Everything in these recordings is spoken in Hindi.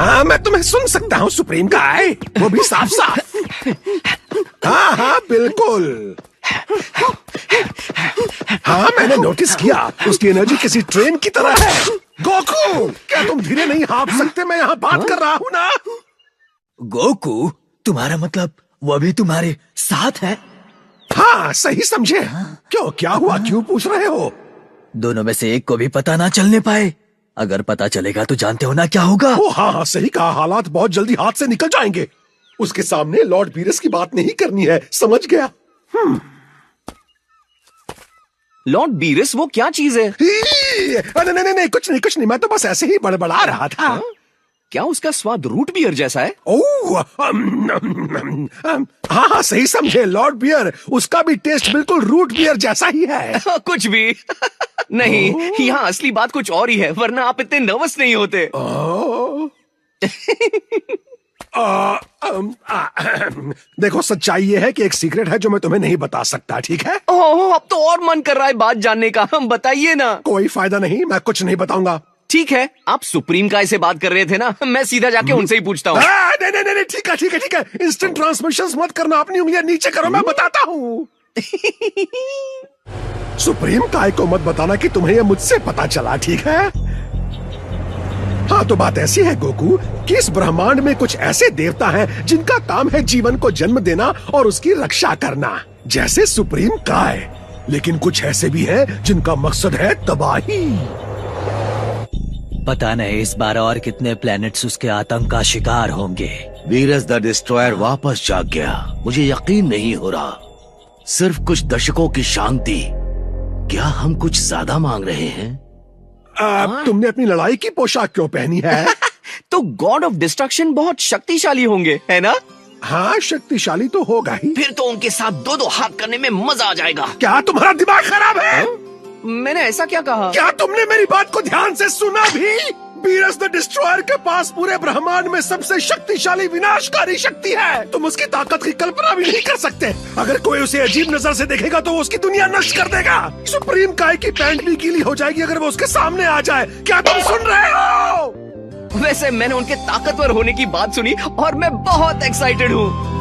हाँ, मैं तुम्हें सुन सकता हूँ सुप्रीम गाय, वो भी साफ साफ। हाँ हाँ बिल्कुल। हाँ मैंने नोटिस किया, उसकी एनर्जी किसी ट्रेन की तरह है। गोकू, क्या तुम धीरे नहीं हाँफ सकते? मैं यहाँ बात कर रहा हूँ ना। गोकू, तुम्हारा मतलब वो अभी तुम्हारे साथ है? हाँ सही समझे। क्यों, क्या हुआ? क्यों पूछ रहे हो? दोनों में से एक को भी पता ना चलने पाए। अगर पता चलेगा तो जानते हो ना क्या होगा। ओ हाँ हाँ सही कहा, हालात बहुत जल्दी हाथ से निकल जाएंगे। उसके सामने लॉर्ड बीरस की बात नहीं करनी है, समझ गया? लॉर्ड बीरस वो क्या चीज है? नहीं नहीं कुछ नहीं, मैं तो बस ऐसे ही बड़बड़ा रहा था। क्या उसका स्वाद रूट बियर जैसा है? ओह हाँ हाँ सही समझे, लॉर्ड बियर, उसका भी टेस्ट बिल्कुल रूट बियर जैसा ही है। कुछ भी नहीं, यहाँ असली बात कुछ और ही है, वरना आप इतने नर्वस नहीं होते। देखो सच्चाई ये है कि एक सीक्रेट है जो मैं तुम्हें नहीं बता सकता, ठीक है? ओह, अब तो और मन कर रहा है बात जानने का। हम बताइए ना। कोई फायदा नहीं, मैं कुछ नहीं बताऊंगा। ठीक है, आप सुप्रीम काय से बात कर रहे थे ना, मैं सीधा जाके उनसे ही पूछता हूँ। नहीं ठीक है, इंस्टेंट ट्रांसमिशंस मत करना, अपनी उंगलियां नीचे करो, मैं बताता हूँ। सुप्रीम काय को मत बताना कि तुम्हें यह मुझसे पता चला, ठीक है? हाँ तो बात ऐसी है गोकू कि इस ब्रह्मांड में कुछ ऐसे देवता हैं जिनका काम है जीवन को जन्म देना और उसकी रक्षा करना, जैसे सुप्रीम काय। लेकिन कुछ ऐसे भी हैं जिनका मकसद है तबाही। पता नहीं इस बार और कितने प्लैनेट्स उसके आतंक का शिकार होंगे। वीरस द डिस्ट्रॉयर वापस जाग गया। मुझे यकीन नहीं हो रहा। सिर्फ कुछ दशकों की शांति, क्या हम कुछ ज्यादा मांग रहे हैं? तुमने अपनी लड़ाई की पोशाक क्यों पहनी है? तो गॉड ऑफ डिस्ट्रक्शन बहुत शक्तिशाली होंगे, है ना? हाँ शक्तिशाली तो होगा ही। फिर तो उनके साथ दो दो हाथ करने में मजा आ जाएगा। क्या तुम्हारा दिमाग खराब है? मैंने ऐसा क्या कहा? क्या तुमने मेरी बात को ध्यान से सुना भी? वीरस द डिस्ट्रॉयर के पास पूरे ब्रह्मांड में सबसे शक्तिशाली विनाशकारी शक्ति है। तुम उसकी ताकत की कल्पना भी नहीं कर सकते। अगर कोई उसे अजीब नजर से देखेगा तो वो उसकी दुनिया नष्ट कर देगा। सुप्रीम काय की पैंट भी गीली हो जाएगी अगर वो उसके सामने आ जाए। क्या तुम सुन रहे हो? वैसे मैंने उनके ताकतवर होने की बात सुनी और मैं बहुत एक्साइटेड हूँ।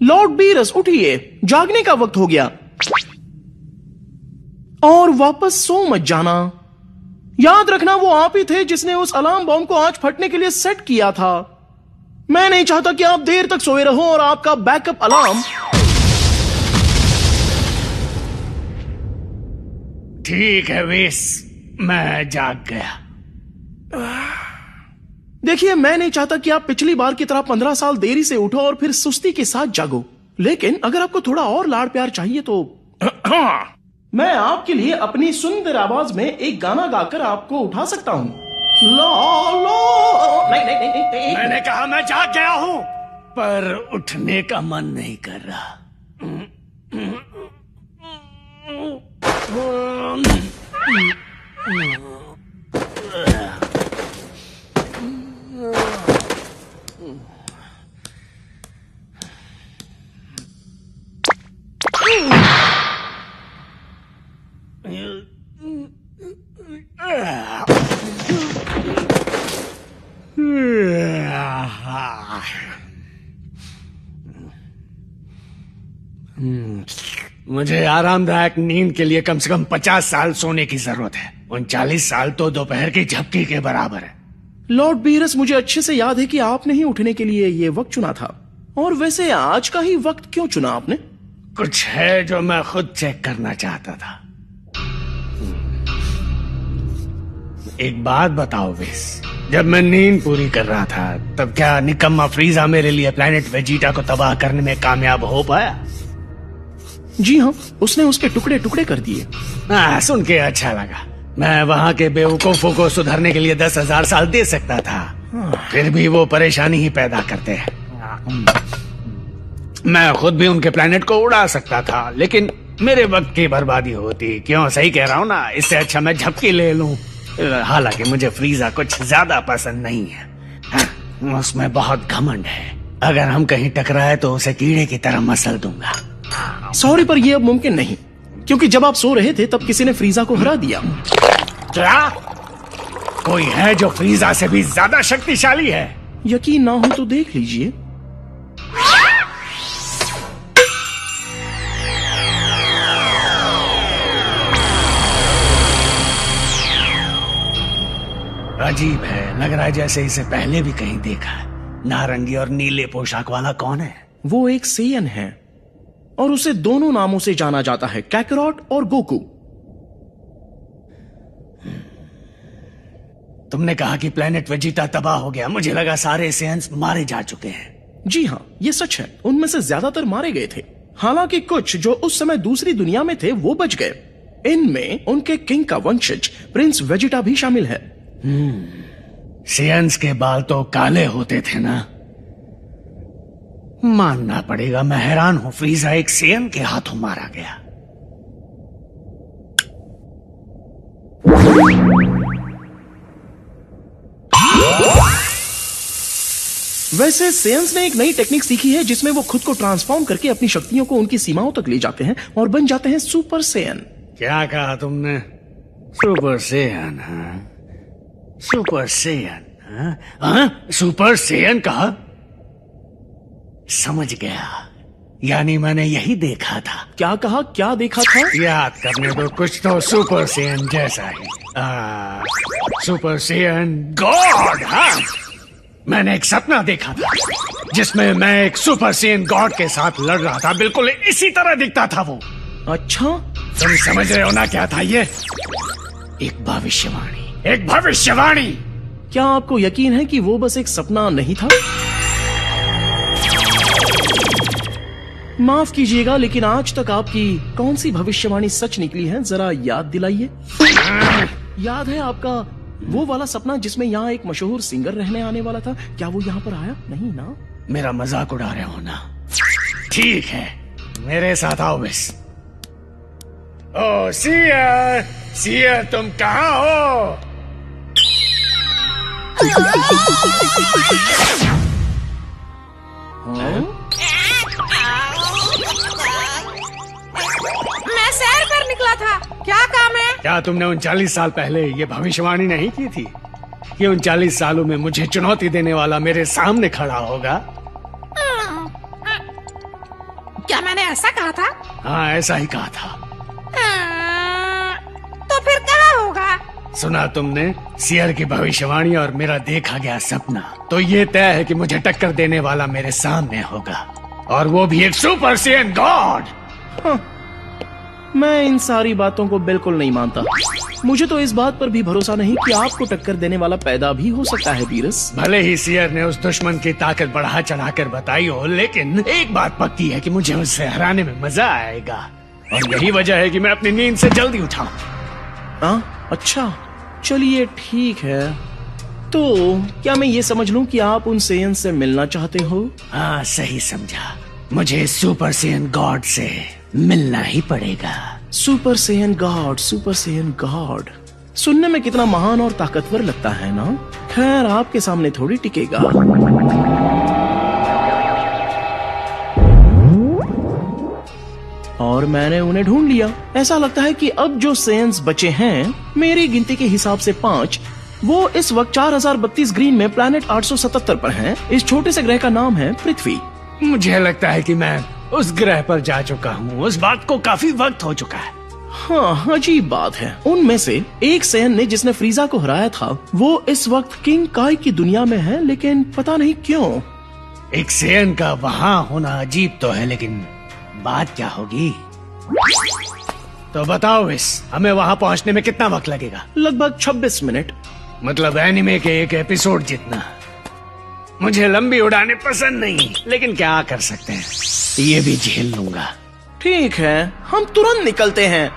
लॉर्ड बीरस उठिए, जागने का वक्त हो गया और वापस सो मत जाना। याद रखना वो आप ही थे जिसने उस अलार्म बॉम्ब को आज फटने के लिए सेट किया था। मैं नहीं चाहता कि आप देर तक सोए रहो और आपका बैकअप अलार्म। ठीक है वेस, मैं जाग गया। देखिए, मैं नहीं चाहता कि आप पिछली बार की तरह 15 साल देरी से उठो और फिर सुस्ती के साथ जागो। लेकिन अगर आपको थोड़ा और लाड़ प्यार चाहिए तो मैं आपके लिए अपनी सुंदर आवाज में एक गाना गाकर आपको उठा सकता हूँ। ला ला नहीं। मैंने कहा मैं जाग गया हूँ, पर उठने का मन नहीं कर रहा। मुझे आरामदायक नींद के लिए कम से कम 50 साल सोने की जरूरत है। 39 साल तो दोपहर की झपकी के बराबर है। लॉर्ड बीरस, मुझे अच्छे से याद है कि आपने ही उठने के लिए ये वक्त चुना था। और वैसे आज का ही वक्त क्यों चुना आपने? कुछ है जो मैं खुद चेक करना चाहता था। एक बात बताओ बेस, जब मैं नींद पूरी कर रहा था तब क्या निकम्मा फ्रीजा मेरे लिए प्लेनेट वेजिटा को तबाह करने में कामयाब हो पाया? जी हाँ, उसने उसके टुकड़े टुकड़े कर दिए। सुन के अच्छा लगा। मैं वहाँ के बेवकूफों को सुधरने के लिए 10,000 साल दे सकता था, फिर भी वो परेशानी ही पैदा करते हैं। मैं खुद भी उनके प्लेनेट को उड़ा सकता था, लेकिन मेरे वक्त की बर्बादी होती। क्यों, सही कह रहा हूँ ना? इससे अच्छा मैं झपकी ले लूं। हालांकि मुझे फ्रीजा कुछ ज्यादा पसंद नहीं है। उसमें बहुत घमंड है। अगर हम कहीं टकराए तो उसे कीड़े की तरह मसल दूंगा। सॉरी, पर यह अब मुमकिन नहीं, क्योंकि जब आप सो रहे थे तब किसी ने फ्रीजा को हरा दिया। क्या कोई है जो फ्रीजा से भी ज्यादा शक्तिशाली है? यकीन ना हो तो देख लीजिए। अजीब है, लग रहा है जैसे इसे पहले भी कहीं देखा है। नारंगी और नीले पोशाक वाला कौन है? वो एक सेयन है और उसे दोनों नामों से जाना जाता है, कैकरॉट और गोकू। तुमने कहा कि प्लेनेट वेजिटा तबाह हो गया। मुझे लगा सारे सेयन्स मारे जा चुके हैं। जी हाँ, ये सच है। उनमें से ज्यादातर मारे गए थे। हालांकि कुछ जो उस समय दूसरी दुनिया में थे वो बच गए। इनमें उनके किंग का वंशज प्रिंस वेजिटा भी शामिल है। सेयन्स के बाल तो काले होते थे ना? मानना पड़ेगा, मैं हैरान हूं फ्रीजा एक सेयन के हाथों मारा गया। वैसे सेयन्स ने एक नई टेक्निक सीखी है जिसमें वो खुद को ट्रांसफॉर्म करके अपनी शक्तियों को उनकी सीमाओं तक ले जाते हैं और बन जाते हैं सुपर सेयन। क्या कहा तुमने? Super Saiyan? हाँ, सुपर सेयन? हाँ, सुपर सेयन कहा? समझ गया, यानी मैंने यही देखा था। क्या कहा? क्या देखा था? याद करने दो, कुछ तो सुपर सेयन जैसा है। Super Saiyan God. हाँ, मैंने एक सपना देखा था जिसमें मैं एक सुपर सेयन गॉड के साथ लड़ रहा था। बिल्कुल इसी तरह दिखता था वो। अच्छा, तुम समझ रहे हो ना क्या था ये? एक भविष्यवाणी, एक भविष्यवाणी। क्या आपको यकीन है कि वो बस एक सपना नहीं था? माफ कीजिएगा, लेकिन आज तक आपकी कौन सी भविष्यवाणी सच निकली है, जरा याद दिलाइए। याद है आपका वो वाला सपना जिसमें यहाँ एक मशहूर सिंगर रहने आने वाला था? क्या वो यहाँ पर आया? नहीं ना? मेरा मजाक उड़ा रहे हो ना? ठीक है, मेरे साथ आओ बस। ओ सियर, सियर तुम कहाँ हो? मैं सैर पर निकला था। क्या काम है? क्या तुमने 39 साल पहले ये भविष्यवाणी नहीं की थी कि 39 सालों में मुझे चुनौती देने वाला मेरे सामने खड़ा होगा? क्या मैंने ऐसा कहा था? हाँ, ऐसा ही कहा था। तो फिर कहाँ होगा? सुना तुमने सियर की भविष्यवाणी और मेरा देखा गया सपना, तो ये तय है कि मुझे टक्कर देने वाला मेरे सामने होगा, और वो भी एक सुपर सेयन गॉड। मैं इन सारी बातों को बिल्कुल नहीं मानता। मुझे तो इस बात पर भी भरोसा नहीं कि आपको टक्कर देने वाला पैदा भी हो सकता है बीरस। भले ही सियर ने उस दुश्मन की ताकत बढ़ा चढ़ाकर बताई हो, लेकिन एक बात पक्की है कि मुझे उससे हराने में मजा आएगा, और यही वजह है कि मैं अपनी नींद से जल्दी उठाऊं। अच्छा, चलिए ठीक है। तो क्या मैं ये समझ लूं कि आप उन सेयन से मिलना चाहते हो? हाँ, सही समझा। मुझे सुपर सेयन गॉड से मिलना ही पड़ेगा। Super Saiyan God, super Saiyan God सुनने में कितना महान और ताकतवर लगता है ना? खैर, आपके सामने थोड़ी टिकेगा। और मैंने उन्हें ढूंढ लिया। ऐसा लगता है कि अब जो सेयन्स बचे हैं, मेरी गिनती के हिसाब से 5, वो इस वक्त 4032 ग्रीन में प्लैनेट 877 पर हैं। इस छोटे से ग्रह का नाम है पृथ्वी। मुझे लगता है कि मैं उस ग्रह पर जा चुका हूँ। उस बात को काफी वक्त हो चुका है। हाँ, अजीब बात है। उनमें से एक सैयन ने जिसने फ्रीजा को हराया था, वो इस वक्त किंग काय की दुनिया में है, लेकिन पता नहीं क्यों। एक सेयन का वहाँ होना अजीब तो है, लेकिन बात क्या होगी? तो बताओ हमें वहाँ पहुँचने में कितना वक्त लगेगा? लगभग 26 मिनट। मतलब एनिमे के एक एपिसोड जितना। मुझे लंबी उड़ानें पसंद नहीं, लेकिन क्या कर सकते हैं, ये भी झेल लूंगा। ठीक है, हम तुरंत निकलते हैं।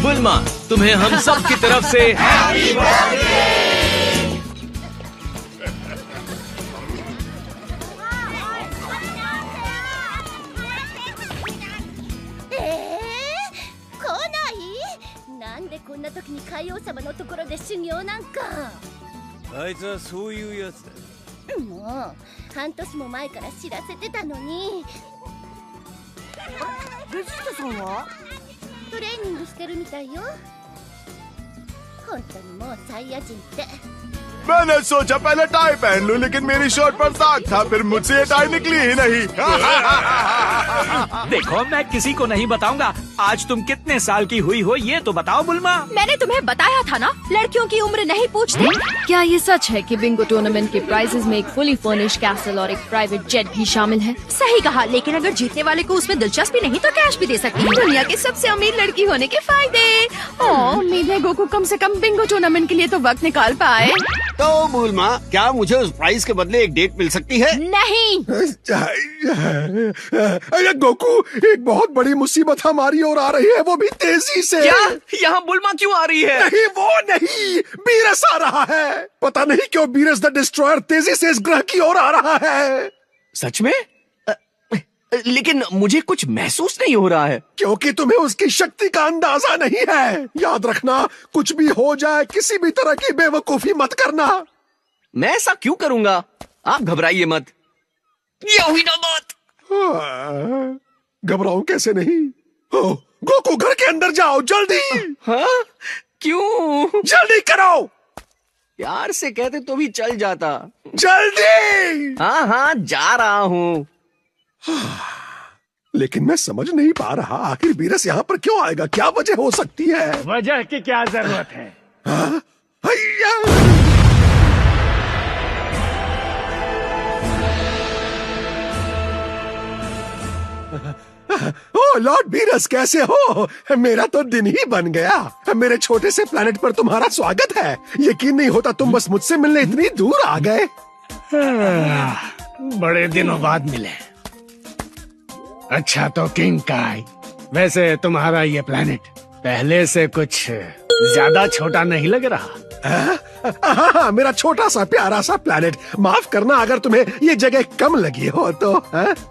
बुल्मा, तुम्हें हम सब की तरफ से मैंने सोचा पहले टाई पहन लूं, लेकिन मेरी शर्ट पर दाग था, फिर मुझसे ये टाई निकली ही नहीं। देखो, मैं किसी को नहीं बताऊंगा। आज तुम कितने साल की हुई हो ये तो बताओ बुल्मा। मैंने तुम्हें बताया था ना, लड़कियों की उम्र नहीं पूछते। क्या ये सच है कि बिंगो टूर्नामेंट के प्राइजेस में एक फुली फर्निश्ड कैसल और एक प्राइवेट जेट भी शामिल है? सही कहा, लेकिन अगर जीतने वाले को उसमें दिलचस्पी नहीं तो कैश भी दे सकती है। दुनिया की सबसे अमीर लड़की होने के फायदे। उम्मीद है गोकू कम से कम बिंगो टूर्नामेंट के लिए तो वक्त निकाल पाए। तो बुल्मा, क्या मुझे उस प्राइज के बदले एक डेट मिल सकती है? नहीं। अरे गोकू, एक बहुत बड़ी मुसीबत हमारी ओर आ रही है, वो भी तेजी से। क्या? यहाँ बुल्मा क्यों आ रही है? नहीं, वो नहीं, बीरस आ रहा है। पता नहीं क्यों बीरस द डिस्ट्रॉयर तेजी से इस ग्रह की ओर आ रहा है। सच में? लेकिन मुझे कुछ महसूस नहीं हो रहा है। क्योंकि तुम्हें उसकी शक्ति का अंदाजा नहीं है। याद रखना, कुछ भी हो जाए, किसी भी तरह की बेवकूफी मत करना। मैं ऐसा क्यों करूंगा? आप घबराइए मत। ये हुई ना बात। घबराऊं कैसे नहीं? गोकू, घर के अंदर जाओ जल्दी। हाँ? क्यों? जल्दी करो। प्यार से कहते तो भी चल जाता। जल्दी। हाँ हाँ, जा रहा हूँ। लेकिन मैं समझ नहीं पा रहा, आखिर बीरस यहाँ पर क्यों आएगा? क्या वजह हो सकती है? वजह की क्या जरूरत है? हाँ? हैया! ओ लॉर्ड बीरस, कैसे हो? मेरा तो दिन ही बन गया। मेरे छोटे से प्लेनेट पर तुम्हारा स्वागत है। यकीन नहीं होता तुम बस मुझसे मिलने इतनी दूर आ गए। बड़े दिनों बाद मिले। अच्छा तो किंग काय, वैसे तुम्हारा ये प्लेनेट पहले से कुछ ज्यादा छोटा नहीं लग रहा? हाँ, मेरा छोटा सा प्यारा सा प्लेनेट। माफ करना अगर तुम्हें ये जगह कम लगी हो तो।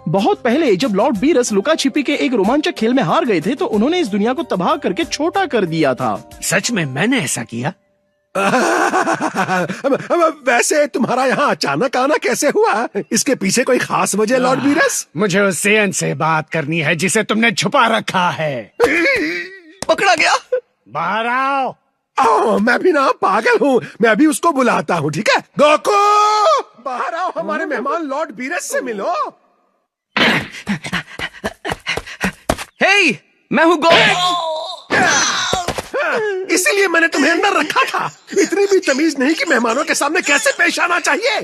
बहुत पहले जब लॉर्ड बीरस लुका छिपी के एक रोमांचक खेल में हार गए थे, तो उन्होंने इस दुनिया को तबाह करके छोटा कर दिया था। सच में मैंने ऐसा किया? वैसे तुम्हारा यहाँ अचानक आना कैसे हुआ? इसके पीछे कोई खास वजह लॉर्ड बीरस? मुझे उस सेयन से बात करनी है जिसे तुमने छुपा रखा है। पकड़ा गया। बाहर आओ। मैं भी ना पागल हूँ, मैं भी उसको बुलाता हूँ। ठीक है गोकू, बाहर आओ, हमारे मेहमान लॉर्ड बीरस से मिलो। हे, मैं हूँ गोकू। इसीलिए मैंने तुम्हें अंदर रखा था। इतनी भी तमीज नहीं कि मेहमानों के सामने कैसे पेश आना चाहिए।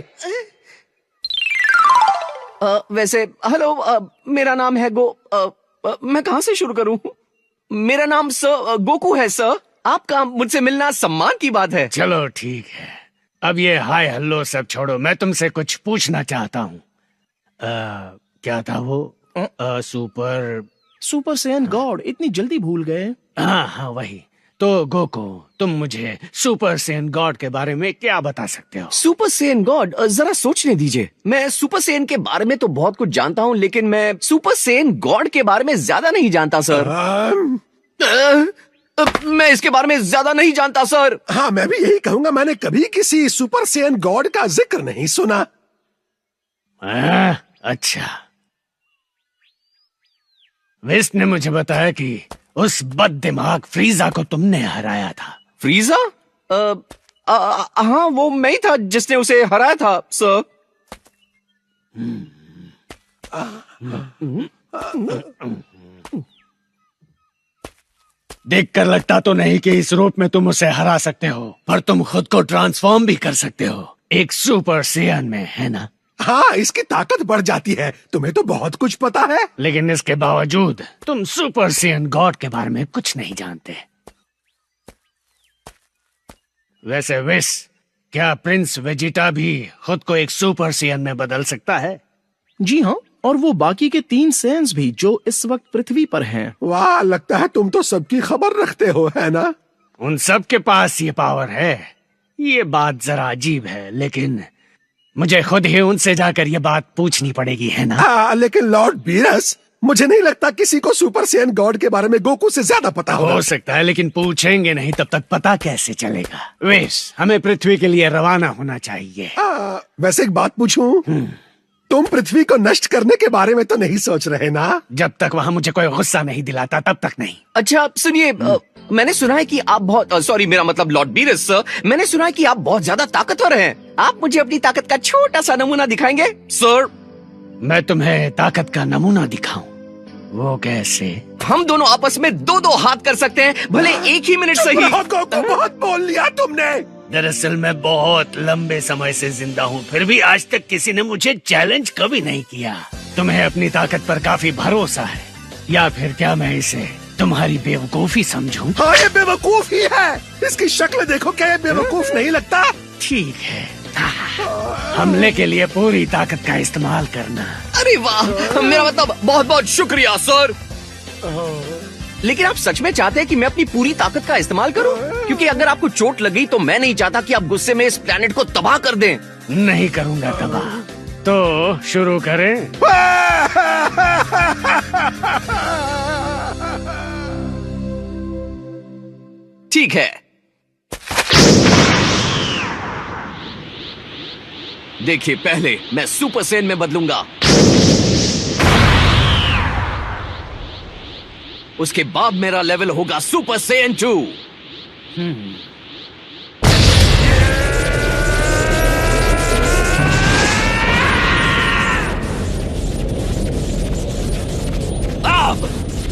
वैसे हेलो, मेरा नाम है मैं कहाँ से शुरू करूँ? मेरा नाम सर गोकू है सर। आपका मुझसे मिलना सम्मान की बात है। चलो ठीक है, अब ये हाय हल्लो सब छोड़ो, मैं तुमसे कुछ पूछना चाहता हूँ। क्या था वो? सुपर सैयन गॉड, इतनी जल्दी भूल गए? हाँ हाँ वही। तो गोकू, तुम मुझे सुपर सैयन गॉड के बारे में क्या बता सकते हो? सुपर सैयन गॉड, जरा सोचने दीजिए। मैं सुपर सैयन के बारे में तो बहुत कुछ जानता हूँ, लेकिन मैं सुपर सैयन गॉड के बारे में ज्यादा नहीं जानता सर। मैं इसके बारे में ज्यादा नहीं जानता सर। हाँ, मैं भी यही कहूंगा, मैंने कभी किसी सुपर सैयन गॉड का जिक्र नहीं सुना। अच्छा, वेस्ट ने मुझे बताया कि उस बददिमाग फ्रीजा को तुमने हराया था। फ्रीजा? हाँ, वो मैं ही था जिसने उसे हराया था सर। देखकर लगता तो नहीं कि इस रूप में तुम उसे हरा सकते हो, पर तुम खुद को ट्रांसफॉर्म भी कर सकते हो एक सुपर सेयन में, है ना? हाँ, इसकी ताकत बढ़ जाती है। तुम्हें तो बहुत कुछ पता है। लेकिन इसके बावजूद तुम सुपर सेयन गॉड के बारे में कुछ नहीं जानते। वैसे विस, क्या प्रिंस वेजिटा भी खुद को एक सुपर सेयन में बदल सकता है? जी हाँ, और वो बाकी के 3 सेयन्स भी जो इस वक्त पृथ्वी पर हैं। वाह, लगता है तुम तो सबकी खबर रखते हो, है ना? उन सब के पास ये पावर है। ये बात जरा अजीब है, लेकिन मुझे खुद ही उनसे जाकर ये बात पूछनी पड़ेगी, है ना? हाँ, लेकिन लॉर्ड बीरस, मुझे नहीं लगता किसी को सुपर सेयन गॉड के बारे में गोकू से ज्यादा पता होगा। हो सकता है, लेकिन पूछेंगे नहीं तब तक पता कैसे चलेगा? वेश, हमें पृथ्वी के लिए रवाना होना चाहिए। वैसे एक बात पूछूं? तुम पृथ्वी को नष्ट करने के बारे में तो नहीं सोच रहे ना? जब तक वहाँ मुझे कोई गुस्सा नहीं दिलाता तब तक नहीं। अच्छा सुनिए, मैंने सुना है कि आप बहुत सॉरी, मेरा मतलब लॉर्ड बीरस सर, मैंने सुना है कि आप बहुत ज्यादा ताकतवर हैं। आप मुझे अपनी ताकत का छोटा सा नमूना दिखाएंगे सर? मैं तुम्हें ताकत का नमूना दिखाऊं? वो कैसे? हम दोनों आपस में 2-2 हाथ कर सकते हैं, भले एक ही मिनट सही। बहुत बोल लिया तुमने। दरअसल मैं बहुत लंबे समय से जिंदा हूँ, फिर भी आज तक किसी ने मुझे चैलेंज कभी नहीं किया। तुम्हें अपनी ताकत पर काफी भरोसा है, या फिर क्या मैं इसे तुम्हारी बेवकूफी समझूं? हाँ, ये बेवकूफ ही है। इसकी शक्ल देखो, क्या ये बेवकूफ नहीं लगता? ठीक है, हमले के लिए पूरी ताकत का इस्तेमाल करना। अरे वाह, मेरा मतलब बहुत बहुत शुक्रिया सर। लेकिन आप सच में चाहते हैं कि मैं अपनी पूरी ताकत का इस्तेमाल करूं? क्योंकि अगर आपको चोट लगी तो मैं नहीं चाहता कि आप गुस्से में इस प्लेनेट को तबाह कर दें। नहीं करूंगा तबाह। तो शुरू करें? ठीक है, देखिए, पहले मैं सुपर सेन में बदलूंगा, उसके बाद मेरा लेवल होगा सुपर सेन 2। अब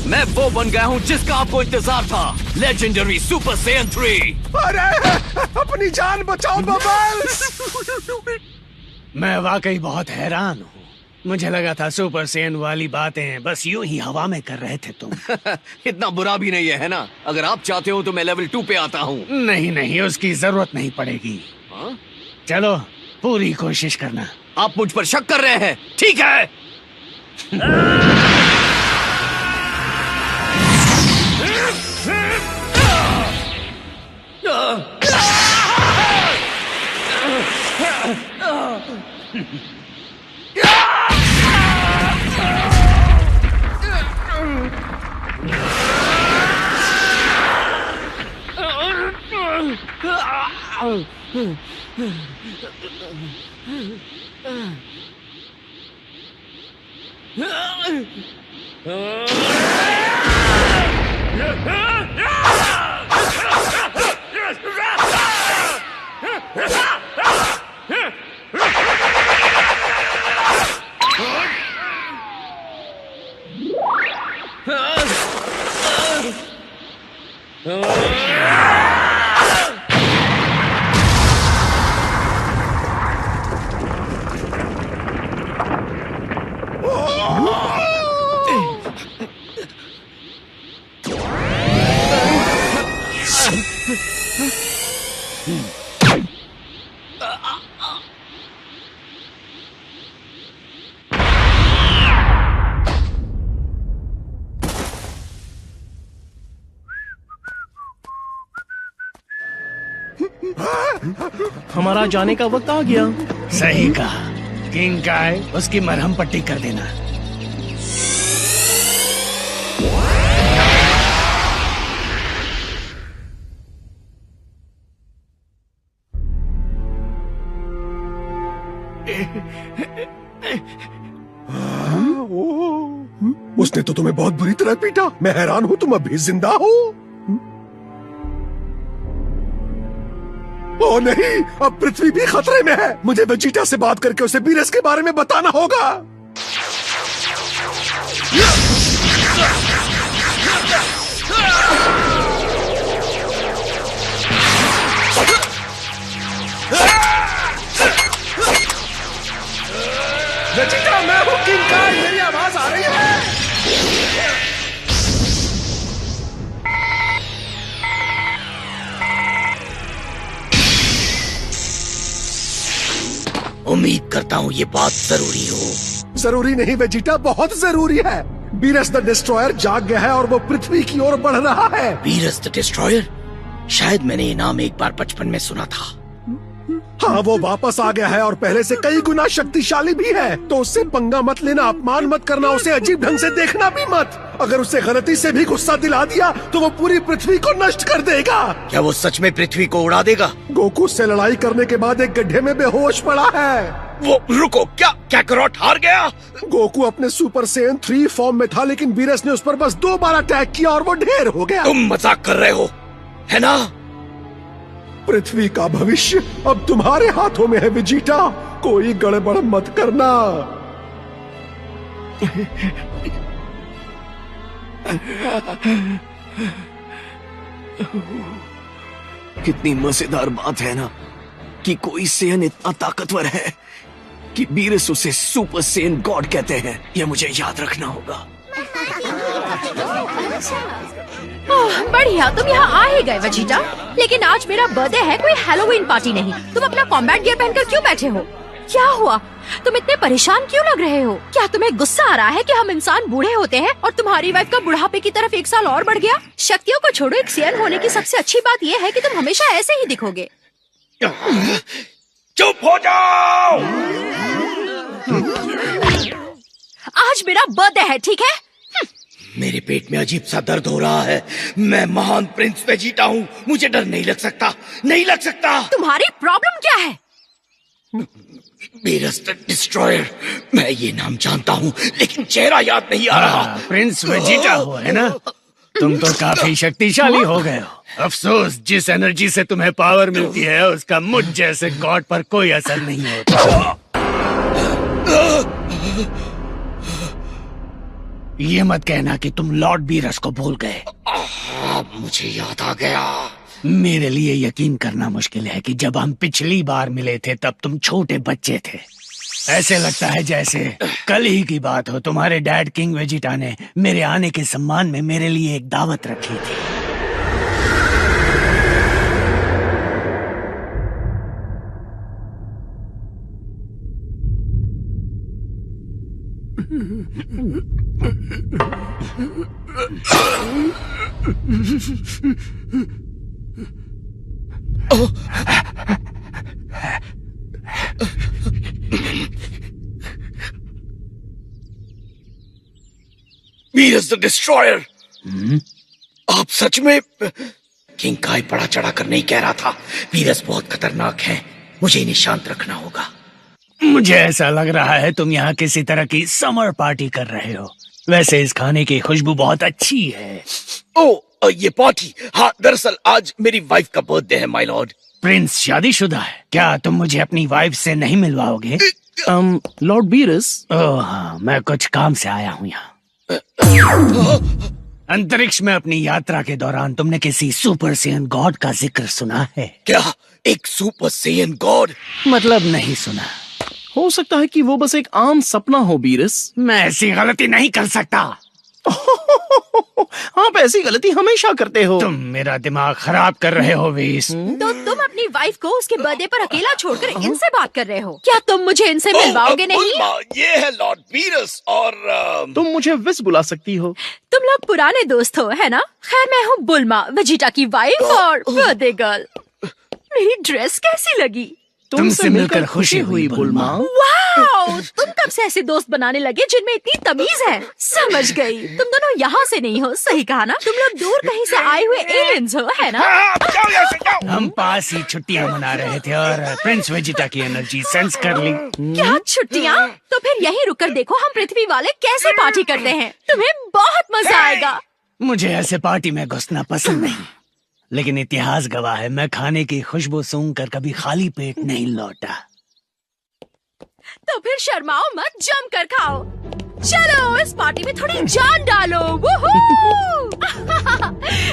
मैं वो बन गया हूं जिसका आपको इंतजार था, लेजेंडरी सुपर सेन 3। अरे, अपनी जान बचाओ बबल्स। मैं वाकई बहुत हैरान हूँ। मुझे लगा था सुपर सेन वाली बातें बस यूं ही हवा में कर रहे थे तुम। इतना बुरा भी नहीं है ना? अगर आप चाहते हो तो मैं लेवल 2 पे आता हूँ। नहीं नहीं, उसकी जरूरत नहीं पड़ेगी। हाँ? चलो पूरी कोशिश करना। आप मुझ पर शक कर रहे हैं? ठीक है। हमारा जाने का वक्त आ गया। सही कहा। किंग काय, उसकी मरहम पट्टी कर देना। हाँ, उसने तो तुम्हें बहुत बुरी तरह पीटा। मैं हैरान हूँ तुम अभी जिंदा हो। ओ नहीं, अब पृथ्वी भी खतरे में है। मुझे वेजिटा से बात करके उसे बीरस के बारे में बताना होगा। वेजिटा, मैं हूँ किंग काई, मेरी आवाज आ रही है? उम्मीद करता हूँ ये बात जरूरी हो। जरूरी नहीं वेजिटा, बहुत जरूरी है। बीरस द डिस्ट्रॉयर जाग गया है और वो पृथ्वी की ओर बढ़ रहा है। Beerus the destroyer? शायद मैंने ये नाम एक बार बचपन में सुना था। हाँ, वो वापस आ गया है और पहले से कई गुना शक्तिशाली भी है। तो उससे पंगा मत लेना, अपमान मत करना, उसे अजीब ढंग से देखना भी मत। अगर उसे गलती से भी गुस्सा दिला दिया तो वो पूरी पृथ्वी को नष्ट कर देगा। क्या वो सच में पृथ्वी को उड़ा देगा? गोकू से लड़ाई करने के बाद एक गड्ढे में बेहोश पड़ा है। वो रुको, क्या कैकरोट हार गया? गोकू अपने सुपर सेन 3 फॉर्म में था, लेकिन बीरस ने उस पर बस 2 बार अटैक किया और वो ढेर हो गया। तुम मजाक कर रहे हो, है ना? पृथ्वी का भविष्य अब तुम्हारे हाथों में है वेजिटा। कोई गड़बड़ मत करना। कितनी मजेदार बात है ना कि कोई सेन इतना ताकतवर है कि बीरस उसे सुपर सेन गॉड कहते हैं। यह मुझे याद रखना होगा। ओह, बढ़िया, तुम यहाँ आ ही गए वेजिटा। लेकिन आज मेरा बर्थडे है, कोई हैलोवीन पार्टी नहीं। तुम अपना कॉम्बैट गियर पहनकर क्यों बैठे हो? क्या हुआ? तुम इतने परेशान क्यों लग रहे हो? क्या तुम्हें गुस्सा आ रहा है कि हम इंसान बूढ़े होते हैं और तुम्हारी वाइफ का बुढ़ापे की तरफ 1 साल और बढ़ गया? शक्तियों को छोड़ो, एक सेन होने की सबसे अच्छी बात यह है कि तुम हमेशा ऐसे ही दिखोगे। चुप हो जाओ। आज मेरा बर्थडे है, ठीक है? मेरे पेट में अजीब सा दर्द हो रहा है। मैं महान प्रिंस वेजिटा हूँ, मुझे डर नहीं लग सकता, नहीं लग सकता। तुम्हारी प्रॉब्लम क्या है? बीरस द डिस्ट्रॉयर, मैं ये नाम जानता हूँ लेकिन चेहरा याद नहीं आ रहा। प्रिंस वेजिटा हो, है ना? तुम तो काफी शक्तिशाली हो गए हो। अफसोस, जिस एनर्जी से तुम्हें पावर मिलती है उसका मुझ जैसे गॉड पर कोई असर नहीं होता। ये मत कहना कि तुम लॉर्ड बीरस को भूल गए। अब मुझे याद आ गया। मेरे लिए यकीन करना मुश्किल है कि जब हम पिछली बार मिले थे तब तुम छोटे बच्चे थे। ऐसे लगता है जैसे कल ही की बात हो। तुम्हारे डैड किंग वेजिटा ने मेरे आने के सम्मान में मेरे लिए एक दावत रखी थी। बीरस द डिस्ट्रॉयर, आप सच में? किंग काई बड़ा चढ़ा कर नहीं कह रहा था। बीरस बहुत खतरनाक है, मुझे इन्हें शांत रखना होगा। मुझे ऐसा लग रहा है तुम यहाँ किसी तरह की समर पार्टी कर रहे हो। वैसे इस खाने की खुशबू बहुत अच्छी है। ओ, ये पार्टी? हाँ, दरअसल आज मेरी वाइफ का बर्थडे है माय लॉर्ड। प्रिंस शादीशुदा है क्या? तुम मुझे अपनी वाइफ से नहीं मिलवाओगे? लॉर्ड बीरस, ओह हाँ, मैं कुछ काम से आया हूँ यहाँ। अंतरिक्ष में अपनी यात्रा के दौरान तुमने किसी सुपर सेयन गॉड का जिक्र सुना है क्या? एक सुपर सेयन गॉड? मतलब नहीं सुना। हो सकता है कि वो बस एक आम सपना हो बीरस। मैं ऐसी गलती नहीं कर सकता। आप ऐसी गलती हमेशा करते हो। तुम मेरा दिमाग खराब कर रहे हो वीस। तो तुम अपनी वाइफ को उसके बर्थडे पर अकेला छोड़कर इनसे बात कर रहे हो? क्या तुम मुझे इनसे मिलवाओगे नहीं? ये है लॉर्ड बीरस और तुम मुझे विस बुला सकती हो। तुम लोग पुराने दोस्त हो, है ना? खैर, मैं हूँ बुल्मा, वेजिटा की वाइफ और बर्थडे गर्ल। मेरी ड्रेस कैसी लगी? तुमसे मिलकर खुशी हुई बुलमा। वाओ, तुम कब से ऐसे दोस्त बनाने लगे जिनमें इतनी तमीज है? समझ गई, तुम दोनों यहाँ से नहीं हो, सही कहा ना? तुम लोग दूर कहीं से आए हुए एलियंस हो, है ना? हम पास ही छुट्टियां मना रहे थे और प्रिंस वेजिटा की एनर्जी सेंस कर ली। क्या छुट्टियाँ? तो फिर यहीं रुककर देखो हम पृथ्वी वाले कैसे पार्टी करते हैं। तुम्हें बहुत मजा आएगा। मुझे ऐसे पार्टी में घुसना पसंद नहीं, लेकिन इतिहास गवाह है मैं खाने की खुशबू सूंघ कर कभी खाली पेट नहीं लौटा। तो फिर शर्माओ मत, जम कर खाओ। चलो इस पार्टी में थोड़ी जान डालो। वूहू!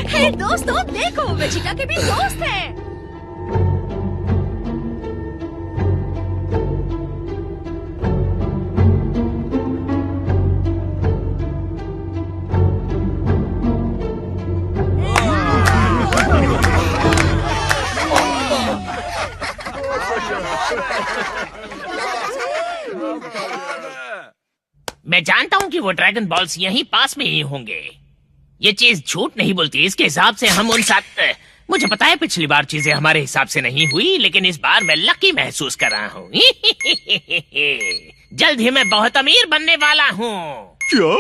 हे दोस्तों, देखो वेजिटा के भी दोस्त हैं। मैं जानता हूँ कि वो ड्रैगन बॉल्स यहीं पास में ही होंगे। ये चीज झूठ नहीं बोलती। इसके हिसाब से हम उन साथ मुझे पता है पिछली बार चीजें हमारे हिसाब से नहीं हुई, लेकिन इस बार मैं लकी महसूस कर रहा हूँ। जल्द ही मैं बहुत अमीर बनने वाला हूँ। क्या?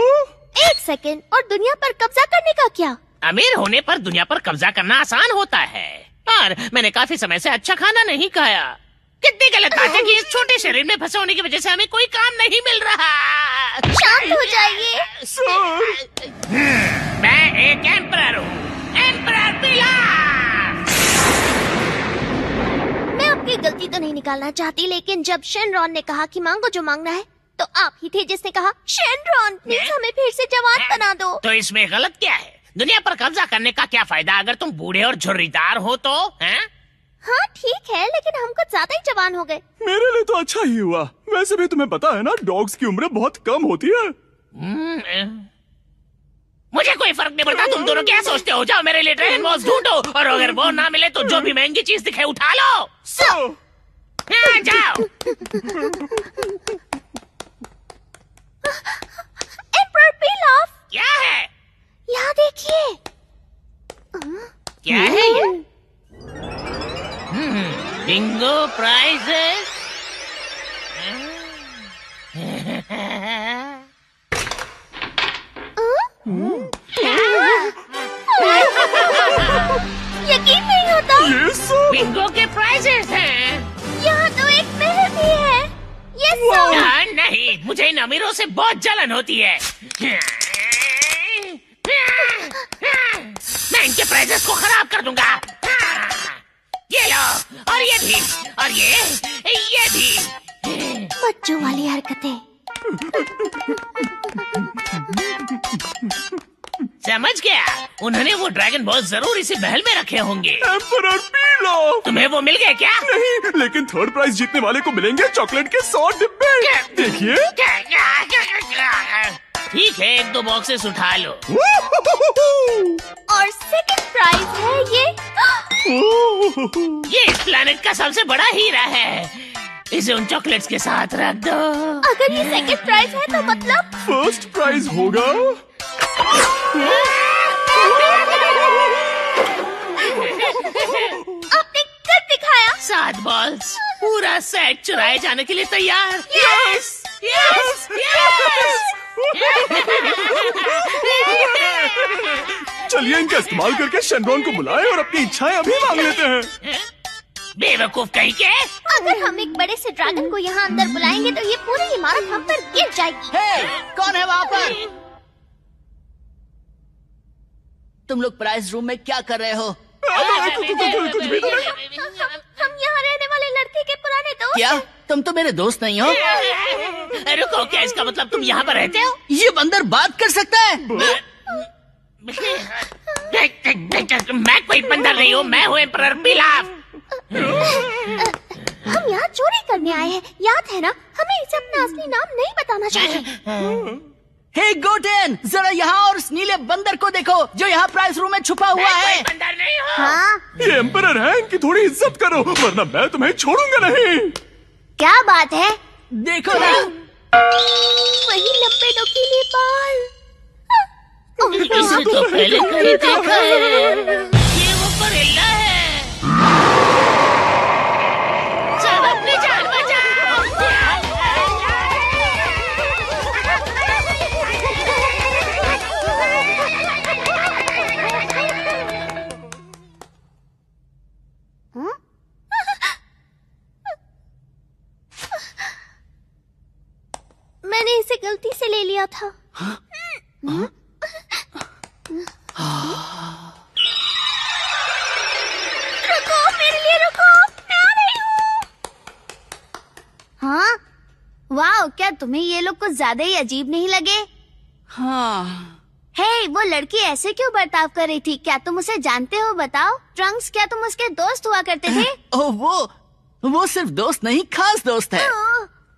एक सेकंड, और दुनिया पर कब्जा करने का क्या? अमीर होने पर दुनिया पर कब्जा करना आसान होता है, और मैंने काफी समय से अच्छा खाना नहीं खाया। कितनी गलत बात है कि इस छोटे शरीर में फंसे होने की वजह से हमें कोई काम नहीं मिल रहा। शांत हो जाइए। मैं एक एम्परर हूँ, एम्परर पिलाफ। मैं आपकी गलती तो नहीं निकालना चाहती, लेकिन जब शेनरॉन ने कहा कि मांगो जो मांगना है, तो आप ही थे जिसने कहा शेनरॉन प्लीज हमें फिर से जवान बना दो। तो इसमें गलत क्या है? दुनिया पर कब्जा करने का क्या फायदा अगर तुम बूढ़े और झुर्रीदार हो तो? हैं? हाँ ठीक है, लेकिन हम कुछ ज्यादा ही जवान हो गए। मेरे लिए तो अच्छा ही हुआ। वैसे भी तुम्हें पता है ना, डॉग्स की उम्र बहुत कम होती है। मुझे कोई फर्क नहीं पड़ता तुम दोनों क्या सोचते हो। जाओ मेरे लिए ड्रैगन बॉल्स ढूंढो, और अगर वो ना मिले तो जो भी महंगी चीज दिखे उठा लो। जाओ। एम्परर पिलाफ, क्या है? यहाँ देखिए। क्या है ये? Bingo prizes. यकीन नहीं होता। बिंगो के प्राइजेस हैं। यहाँ तो एक महल भी है। ये सब नहीं, मुझे इन अमीरों से बहुत जलन होती है। मैं इनके प्राइजेस को खराब कर दूंगा। ये लो, और ये भी, और ये भी। बच्चों वाली हरकतें। समझ गया, उन्होंने वो ड्रैगन बॉल जरूर इसी महल में रखे होंगे। Emperor pilaf. तुम्हें वो मिल गए क्या? नहीं, लेकिन थर्ड प्राइज जीतने वाले को मिलेंगे चॉकलेट के 100 डिब्बे। देखिए। ठीक है, 1-2 बॉक्सेस उठा लो। और सेकंड प्राइज है ये इस प्लेनेट का सबसे बड़ा हीरा है। इसे उन चॉकलेट्स के साथ रख दो। अगर ये सेकंड प्राइज है तो मतलब फर्स्ट प्राइज होगा। आपने कर दिखाया। 7 बॉल्स, पूरा सेट चुराए जाने के लिए तैयार। Yes yes yes. चलिए इनका इस्तेमाल करके शेनरॉन को बुलाएं और अपनी इच्छाएं अभी मांग लेते हैं। बेवकूफ कहीं के। अगर हम एक बड़े से ड्रैगन को यहाँ अंदर बुलाएंगे तो ये पूरी इमारत हम पर गिर जाएगी। कौन है वहाँ पर? तुम लोग प्राइज रूम में क्या कर रहे हो? कुछ भी तो नहीं। हम यहाँ रहने वाले लड़के के पुराने दोस्त। क्या तुम तो मेरे दोस्त नहीं हो? रुको, क्या इसका मतलब तुम यहाँ पर रहते हो? ये बंदर बात कर सकता है? मैं कोई बंदर नहीं हूँ, मैं हूँ एम्परर पिलाफ। हम यहाँ चोरी करने आए हैं, याद है ना? हमें इसे अपना असली नाम नहीं बताना चाहिए। हे गोटेन, जरा यहाँ और उस नीले बंदर को देखो जो यहाँ प्राइस रूम में छुपा हुआ है। बंदर नहीं हूँ। हाँ, ये एम्परर है, इनकी थोड़ी इज्जत करो, वरना मैं तुम्हें छोड़ूंगा नहीं। क्या बात है? देखो ना, वही लंबे नुकीले बाल। इसे तो पहले कहीं देखा है। ये वो गोरिल्ला है। था। रुको, मेरे लिए रुको, मैं आ रही हूँ। हाँ, वाह, क्या तुम्हें ये लोग कुछ ज्यादा ही अजीब नहीं लगे? हाँ। हे, वो लड़की ऐसे क्यों बर्ताव कर रही थी? क्या तुम उसे जानते हो? बताओ। ट्रंक्स, क्या तुम उसके दोस्त हुआ करते थे? ओह, वो सिर्फ दोस्त नहीं, खास दोस्त है।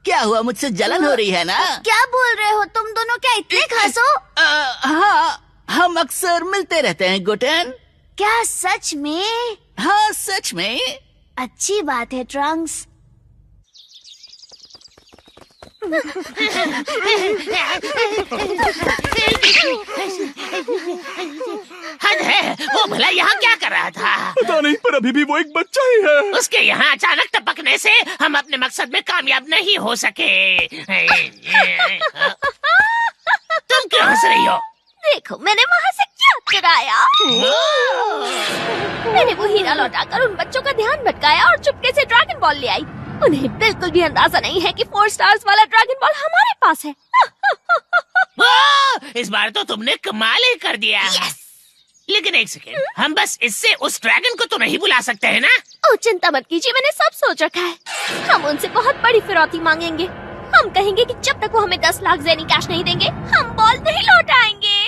क्या हुआ, मुझसे जलन हो रही है ना? क्या बोल रहे हो तुम दोनों? क्या इतने खास हो? हाँ, हम अक्सर मिलते रहते हैं गुटन। क्या सच में? हाँ, सच में। अच्छी बात है ट्रंक्स। हद है, वो भला यहाँ क्या कर रहा था? पता नहीं, पर अभी भी वो एक बच्चा ही है। उसके यहाँ अचानक टपकने से हम अपने मकसद में कामयाब नहीं हो सके। तुम क्यों हंस रही हो? देखो, मैंने वहाँ से क्या चुराया। मैंने वो हीरा लौटाकर उन बच्चों का ध्यान भटकाया और चुपके से ड्रैगन बॉल ले आई। उन्हें बिल्कुल भी अंदाजा नहीं है कि 4 स्टार्स वाला ड्रैगन बॉल हमारे पास है। इस बार तो तुमने कमाल ही कर दिया। लेकिन एक सेकेंड, हम बस इससे उस ड्रैगन को तो नहीं बुला सकते हैं ना? ओह, चिंता मत कीजिए, मैंने सब सोच रखा है। हम उनसे बहुत बड़ी फिरौती मांगेंगे। हम कहेंगे कि जब तक वो हमें 10 लाख ज़ेनी कैश नहीं देंगे, हम बॉल नहीं लौटाएंगे।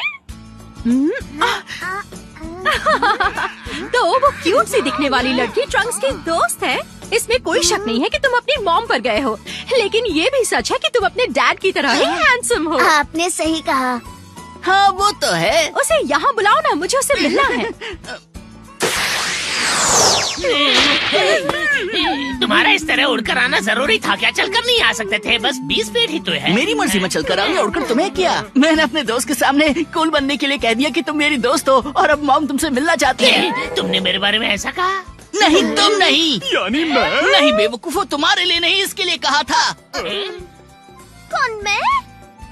तो वो क्यूट सी दिखने वाली लड़की ट्रंक्स की दोस्त है। इसमें कोई शक नहीं है कि तुम अपनी मॉम पर गए हो, लेकिन ये भी सच है कि तुम अपने डैड की तरह ही हैंडसम हो। आपने सही कहा। हाँ, वो तो है। उसे यहाँ बुलाओ ना, मुझे उससे मिलना है। तुम्हारा इस तरह उड़कर आना जरूरी था क्या? चलकर नहीं आ सकते थे? बस 20 फीट ही तो है। मेरी मर्जी में चलकर आओ या उड़कर तुम्हें क्या? मैंने अपने दोस्त के सामने कूल बनने के लिए कह दिया कि तुम मेरी दोस्त हो और अब मॉम तुमसे मिलना चाहती है। तुमने मेरे बारे में ऐसा कहा? नहीं, तुम नहीं। यानी मैं? नहीं बेवकूफो, तुम्हारे लिए नहीं, इसके लिए कहा था। कौन मैं?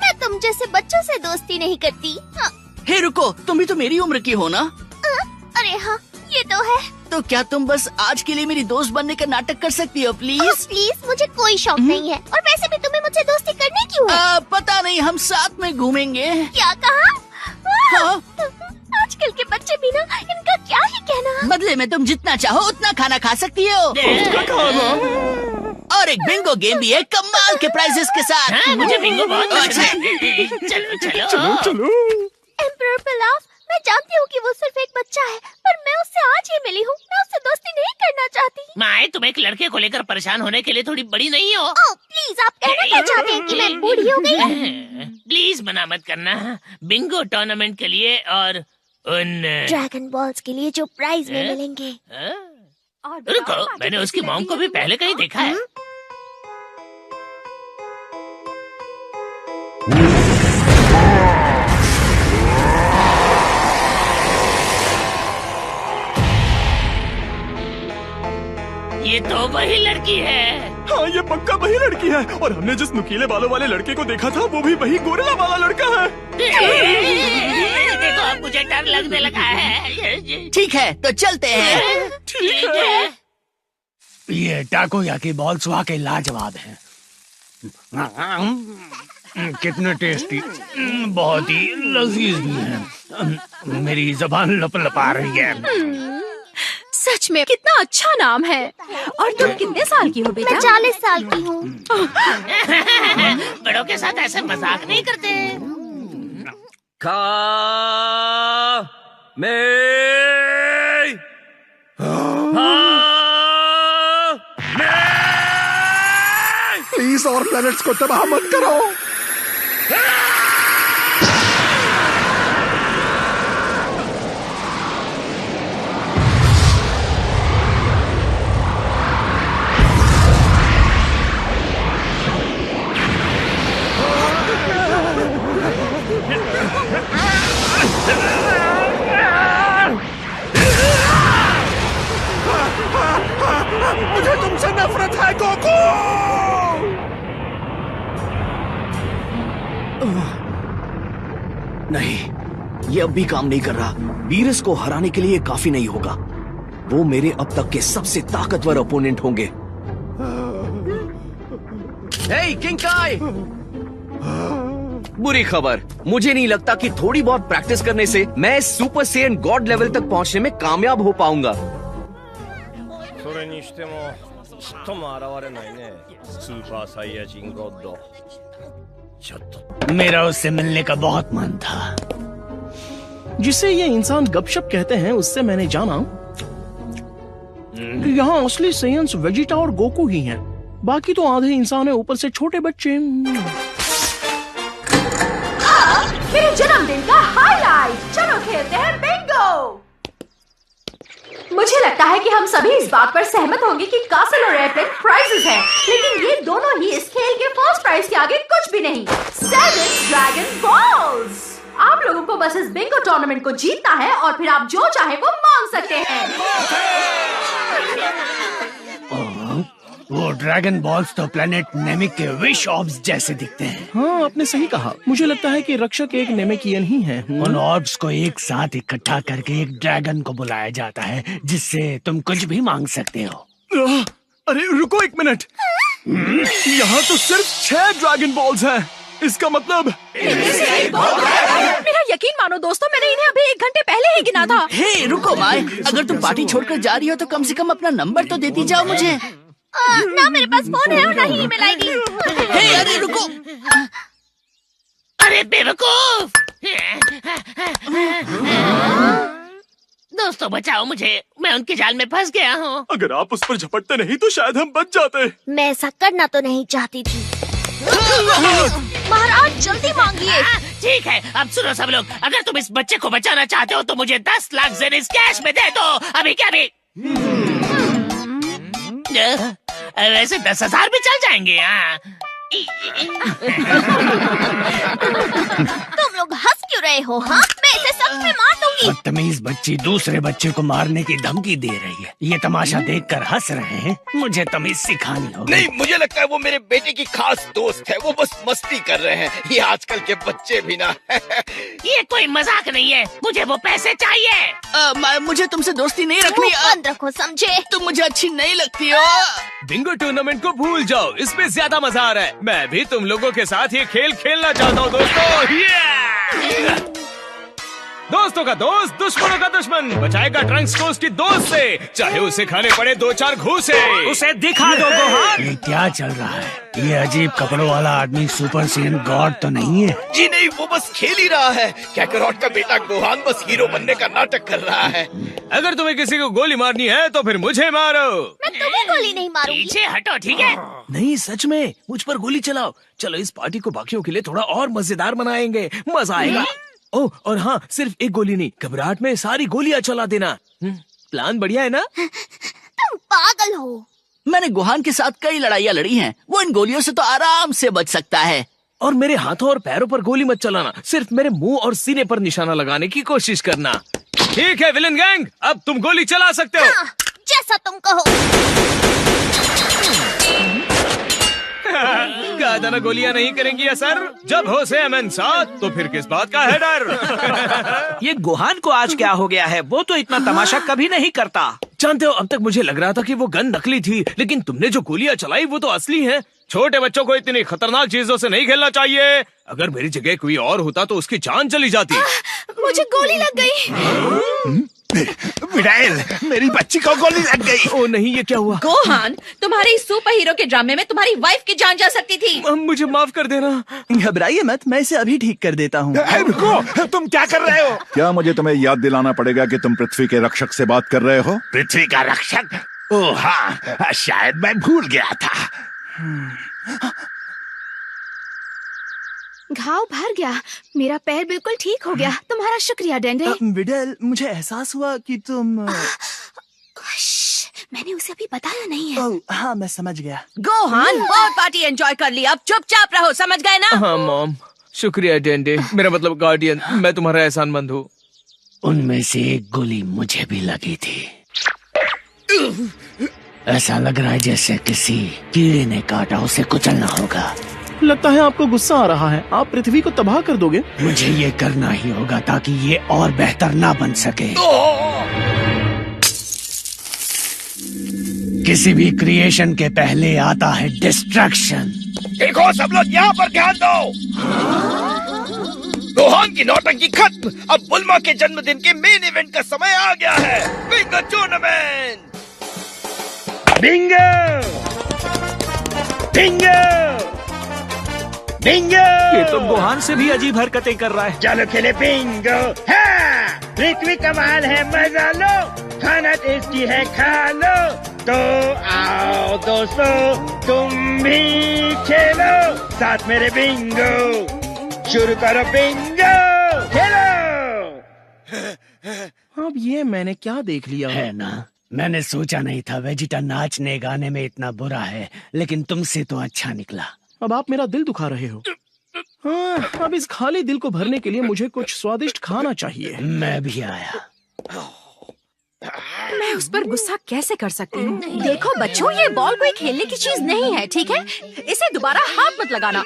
मैं तुम जैसे बच्चों से दोस्ती नहीं करती। हे रुको, तुम भी तो मेरी उम्र की हो ना? अरे हाँ, ये तो है। तो क्या तुम बस आज के लिए मेरी दोस्त बनने का नाटक कर सकती हो प्लीज? प्लीज, मुझे कोई शौक नहीं है। और वैसे भी तुम्हें मुझसे दोस्ती करनी क्यों है? पता नहीं, हम साथ में घूमेंगे। क्या कहा? हाँ? आजकल के बच्चे भी ना, इनका क्या ही कहना। बदले में तुम जितना चाहो उतना खाना खा सकती हो। और एक बिंगो गेम भी है कमाल के प्राइजेस के साथ। हाँ, मुझे बिंगो बहुत पसंद है। चलो चलो चलो चलो। एम्परर पिलाफ, मैं जानती हूँ कि वो सिर्फ एक बच्चा है, पर मैं उससे आज ही मिली हूँ। मैं उससे दोस्ती नहीं करना चाहती। माए, तुम एक लड़के को लेकर परेशान होने के लिए थोड़ी बड़ी नहीं हो? ओह प्लीज, आप कहना क्या चाहते हैं कि मैं बूढ़ी हो गई? प्लीज मना मत करना। बिंगो टूर्नामेंट के लिए और उन ड्रैगन बॉल्स के लिए जो प्राइज में मिलेंगे। रुको, मैंने उसकी मॉम को भी पहले कहीं देखा है। ये तो वही लड़की है। हाँ, ये पक्का वही लड़की है। और हमने जिस नुकीले बालों वाले लड़के को देखा था, वो भी वही गोरिल्ला वाला लड़का है। देखो, अब मुझे डर लगने लगा है। ठीक है, तो चलते हैं। ठीक है। ये टाकोयाकी बॉल्स वाकई लाजवाब हैं। कितने टेस्टी, बहुत ही लजीज भी हैं। मेरी जबान लपलपा रही है। सच में कितना अच्छा नाम है। और तुम कितने साल की हो बेटा? मैं 40 साल की हूँ। बड़ों के साथ ऐसे मजाक नहीं करते। प्लीज और प्लैनेट्स को तबाह मत करो। मुझे तुमसे नफरत है गोकू। नहीं, ये अब भी काम नहीं कर रहा। बीरस को हराने के लिए काफी नहीं होगा। वो मेरे अब तक के सबसे ताकतवर ओपोनेंट होंगे। हे किंग काय! बुरी खबर, मुझे नहीं लगता कि थोड़ी बहुत प्रैक्टिस करने से मैं इस सुपर सेयन गॉड लेवल तक पहुंचने में कामयाब हो पाऊंगा। それにしてもちっとも現れないねスーパーサイヤ人ゴッドちょっと मेरा उससे मिलने का बहुत मन था। जिसे ये इंसान गपशप कहते हैं उससे मैंने जाना कि यहाँ असली सेयन्स वेजिटा और गोकू ही हैं। बाकी तो आधे इंसान है, ऊपर से छोटे बच्चे। मेरे जन्मदिन का हाईलाइट, चलो खेलते हैं बिंगो। मुझे लगता है कि हम सभी इस बात पर सहमत होंगे कि कासल और एयरप्लेन प्राइजेस हैं, लेकिन ये दोनों ही इस खेल के फर्स्ट प्राइज के आगे कुछ भी नहीं। 7 ड्रैगन बॉल्स। आप लोगों को बस इस बिंगो टूर्नामेंट को जीतना है और फिर आप जो चाहे वो मांग सकते हैं। वो ड्रैगन बॉल्स तो प्लेनेट नेमिक के विश ऑर्ब्स जैसे दिखते हैं। हाँ, आपने सही कहा। मुझे लगता है कि रक्षक एक नेमेकियन ही है। उन ऑर्ब्स को एक साथ इकट्ठा करके एक ड्रैगन को बुलाया जाता है, जिससे तुम कुछ भी मांग सकते हो। अरे रुको एक मिनट, यहाँ तो सिर्फ 6 ड्रैगन बॉल्स हैं। इसका मतलब मेरा यकीन मानो दोस्तों, मैंने इन्हें अभी 1 घंटे पहले ही गिना था। हे रुको माय, अगर तुम पार्टी छोड़कर जा रही हो तो कम से कम अपना नंबर तो देती जाओ मुझे। ना मेरे पास फोन है और ना ही ईमेल आईडी। हे अरे रुको, अरे बेवकूफ! दोस्तों बचाओ मुझे, मैं उनके जाल में फंस गया हूँ। अगर आप उस पर झपटते नहीं तो शायद हम बच जाते। मैं ऐसा करना तो नहीं चाहती थी। महाराज जल्दी मांगिए। ठीक है, अब सुनो सब लोग, अगर तुम इस बच्चे को बचाना चाहते हो तो मुझे 10 लाख जेनिस कैश में दे दो, अभी क्या भी। वैसे 10,000 भी चल जाएंगे। तुम लोग हंस क्यों रहे हो? हाँ, मैं इसे सच में मार दूंगी। बदतमीज बच्ची दूसरे बच्चे को मारने की धमकी दे रही है। ये तमाशा देखकर हंस रहे हैं, मुझे तमीज सिखानी होगी। नहीं, मुझे लगता है वो मेरे बेटे की खास दोस्त है, वो बस मस्ती कर रहे हैं। ये आजकल के बच्चे भी ना। ये कोई मजाक नहीं है, मुझे वो पैसे चाहिए। मुझे तुमसे दोस्ती नहीं रखनी। बंद रखो, समझे? तुम मुझे अच्छी नहीं लगती हो। बिंगो टूर्नामेंट को भूल जाओ, इसमें ज्यादा मजा आ रहा है। मैं भी तुम लोगों के साथ ये खेल खेलना चाहता हूँ दोस्तों। दोस्तों का दोस्त दुश्मनों का दुश्मन बचाएगा ट्रंक्स को उसकी दोस्त से, चाहे उसे खाने पड़े 2-4 घूसे। उसे दिखा दो गोहान। ये क्या चल रहा है? ये अजीब कपड़ों वाला आदमी सुपर सेयन गॉड तो नहीं है? जी नहीं, वो बस खेल ही रहा है। कैकरॉट का बेटा गोहान बस हीरो बनने का नाटक कर रहा है। अगर तुम्हें किसी को गोली मारनी है तो फिर मुझे मारो। मैं तुम्हें गोली नहीं मारूंगी। पीछे हटो, ठीक है? नहीं, सच में मुझ पर गोली चलाओ। चलो इस पार्टी को बाकियों के लिए थोड़ा और मजेदार बनाएंगे, मजा आएगा। ओह, और हाँ, सिर्फ एक गोली नहीं, घबराहट में सारी गोलियां चला देना। प्लान बढ़िया है ना? तुम पागल हो। मैंने गोहान के साथ कई लड़ाइयाँ लड़ी हैं, वो इन गोलियों से तो आराम से बच सकता है। और मेरे हाथों और पैरों पर गोली मत चलाना, सिर्फ मेरे मुंह और सीने पर निशाना लगाने की कोशिश करना। ठीक है विलन गैंग, अब तुम गोली चला सकते हो। हाँ, जैसा तुम कहो। कहा था ना गोलियां नहीं करेंगी असर। जब हो से अमन साथ तो फिर किस बात का है डर। ये गोहान को आज क्या हो गया है? वो तो इतना तमाशा कभी नहीं करता। जानते हो, अब तक मुझे लग रहा था कि वो गन नकली थी, लेकिन तुमने जो गोलियां चलाई वो तो असली हैं। छोटे बच्चों को इतनी खतरनाक चीजों से नहीं खेलना चाहिए। अगर मेरी जगह कोई और होता तो उसकी जान चली जाती। मुझे गोली लग गई। विडाइल, मेरी बच्ची को गोली लग गई। ओ नहीं, ये क्या हुआ? गोहान, तुम्हारी सुपर हीरो के ड्रामे में तुम्हारी वाइफ की जान जा सकती थी। मुझे माफ कर देना। घबराइए मत, मैं इसे अभी ठीक कर देता हूँ। रुको, तुम क्या कर रहे हो? क्या मुझे तुम्हें याद दिलाना पड़ेगा कि तुम पृथ्वी के रक्षक से बात कर रहे हो? पृथ्वी का रक्षक? ओह हाँ, शायद मैं भूल गया था। घाव भर गया, मेरा पैर बिल्कुल ठीक हो गया। तुम्हारा शुक्रिया डेंडे। विडल, मुझे एहसास हुआ कि तुम मैंने उसे अभी बताया नहीं है। ओह हाँ, मैं समझ गया। गोहान, बहुत पार्टी एंजॉय कर ली, अब चुपचाप रहो, समझ गए ना? हाँ मॉम, शुक्रिया डेंडे, मेरा मतलब गार्डियन, मैं तुम्हारा एहसानमंद हूँ। उनमें से एक गोली मुझे भी लगी थी। ऐसा लग रहा है जैसे किसी कीड़े ने काटा, उसे कुचलना होगा। लगता है आपको गुस्सा आ रहा है, आप पृथ्वी को तबाह कर दोगे। मुझे ये करना ही होगा ताकि ये और बेहतर ना बन सके। किसी भी क्रिएशन के पहले आता है डिस्ट्रक्शन। ठीक हो सब लोग, यहाँ पर ध्यान दो। गोहान की नौटंकी खत्म। अब बुल्मा के जन्मदिन के मेन इवेंट का समय आ गया है। Bingo tournament. Bingo Bingo Bingo. ये तो गोहान से भी अजीब हरकतें कर रहा है। चलो खेले बिंगो। हाँ, पृथ्वी कमाल है, मजा लो। खाना टेस्टी है, खा लो। तो आओ दोस्तों, तुम भी खेलो साथ मेरे बिंगो। शुरू करो बिंगो, खेलो। अब ये मैंने क्या देख लिया है ना? मैंने सोचा नहीं था वेजिटा नाचने गाने में इतना बुरा है, लेकिन तुमसे तो अच्छा निकला। अब आप मेरा दिल दुखा रहे हो। हाँ, अब इस खाली दिल को भरने के लिए मुझे कुछ स्वादिष्ट खाना चाहिए। मैं भी आया। मैं उस पर गुस्सा कैसे कर सकती हूँ? देखो बच्चों, ये बॉल कोई खेलने की चीज नहीं है, ठीक है? इसे दोबारा हाथ मत लगाना।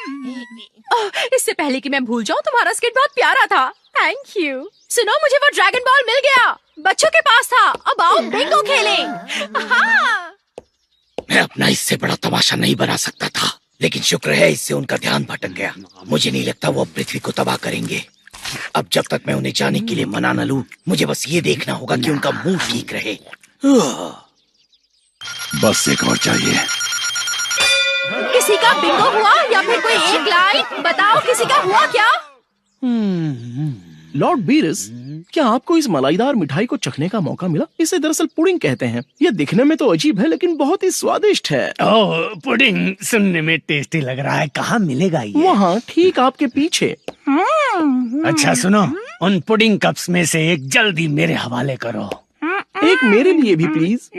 इससे पहले कि मैं भूल जाऊँ, तुम्हारा स्किट बहुत प्यारा था। Thank you. सुनो, मुझे वो ड्रैगन बॉल मिल गया, बच्चों के पास था। अब आओ बिंगो खेलें। हाँ। मैं अपना इससे बड़ा तमाशा नहीं बना सकता था, लेकिन शुक्र है इससे उनका ध्यान भटक गया। मुझे नहीं लगता वो अब पृथ्वी को तबाह करेंगे। अब जब तक मैं उन्हें जाने के लिए मना न लूं, मुझे बस ये देखना होगा कि उनका मूड ठीक रहे। बस एक और चाहिए। किसी का बिंगो हुआ या फिर कोई एक लाइन बताओ, किसी का हुआ क्या? लॉर्ड बीरस, क्या आपको इस मलाईदार मिठाई को चखने का मौका मिला? इसे दरअसल पुडिंग कहते हैं। यह दिखने में तो अजीब है, लेकिन बहुत ही स्वादिष्ट है। ओह, पुडिंग सुनने में टेस्टी लग रहा है। कहाँ मिलेगा ये? वहाँ, ठीक आपके पीछे। अच्छा सुनो, उन पुडिंग कप्स में से एक जल्दी मेरे हवाले करो। एक मेरे लिए भी प्लीज।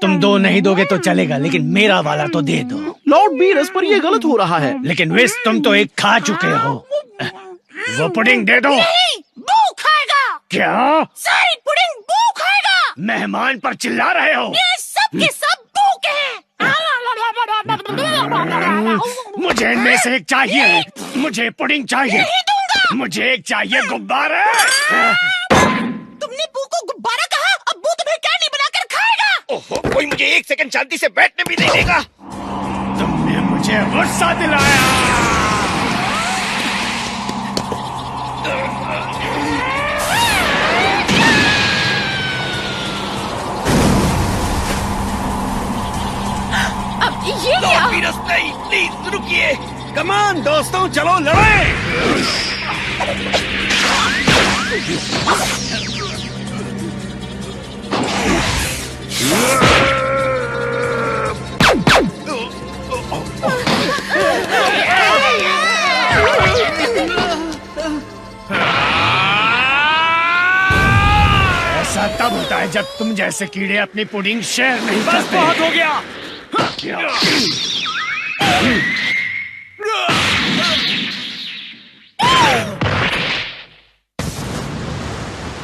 तुम दो नहीं दोगे तो चलेगा, लेकिन मेरा वाला तो दे दो। लॉर्ड बीरस, पर यह गलत हो रहा है। लेकिन विस, तुम तो एक खा चुके हो। वो पुडिंग दे दो। नहीं, बू खाएगा। क्या? सारी पुडिंग बू खाएगा। मेहमान पर चिल्ला रहे हो? ये सब के सब बू के हैं। मुझे इनमें से एक चाहिए। मुझे पुडिंग चाहिए। नहीं दूंगा। मुझे एक चाहिए गुब्बारा। तुमने बू को गुब्बारा कहा, अब बू तुम्हें कैंडी बनाकर खाएगा। ओहो, कोई मुझे एक सेकंड शांति से बैठने भी नहीं देगा। तुमने मुझे गुस्सा दिलाया। अब ये क्या? बीरस नहीं, प्लीज रुकिए। कमान दोस्तों, चलो लड़ें। ऐसा तब होता है जब तुम जैसे कीड़े अपनी पुडिंग शेयर नहीं बस करते। बहुत हो गया।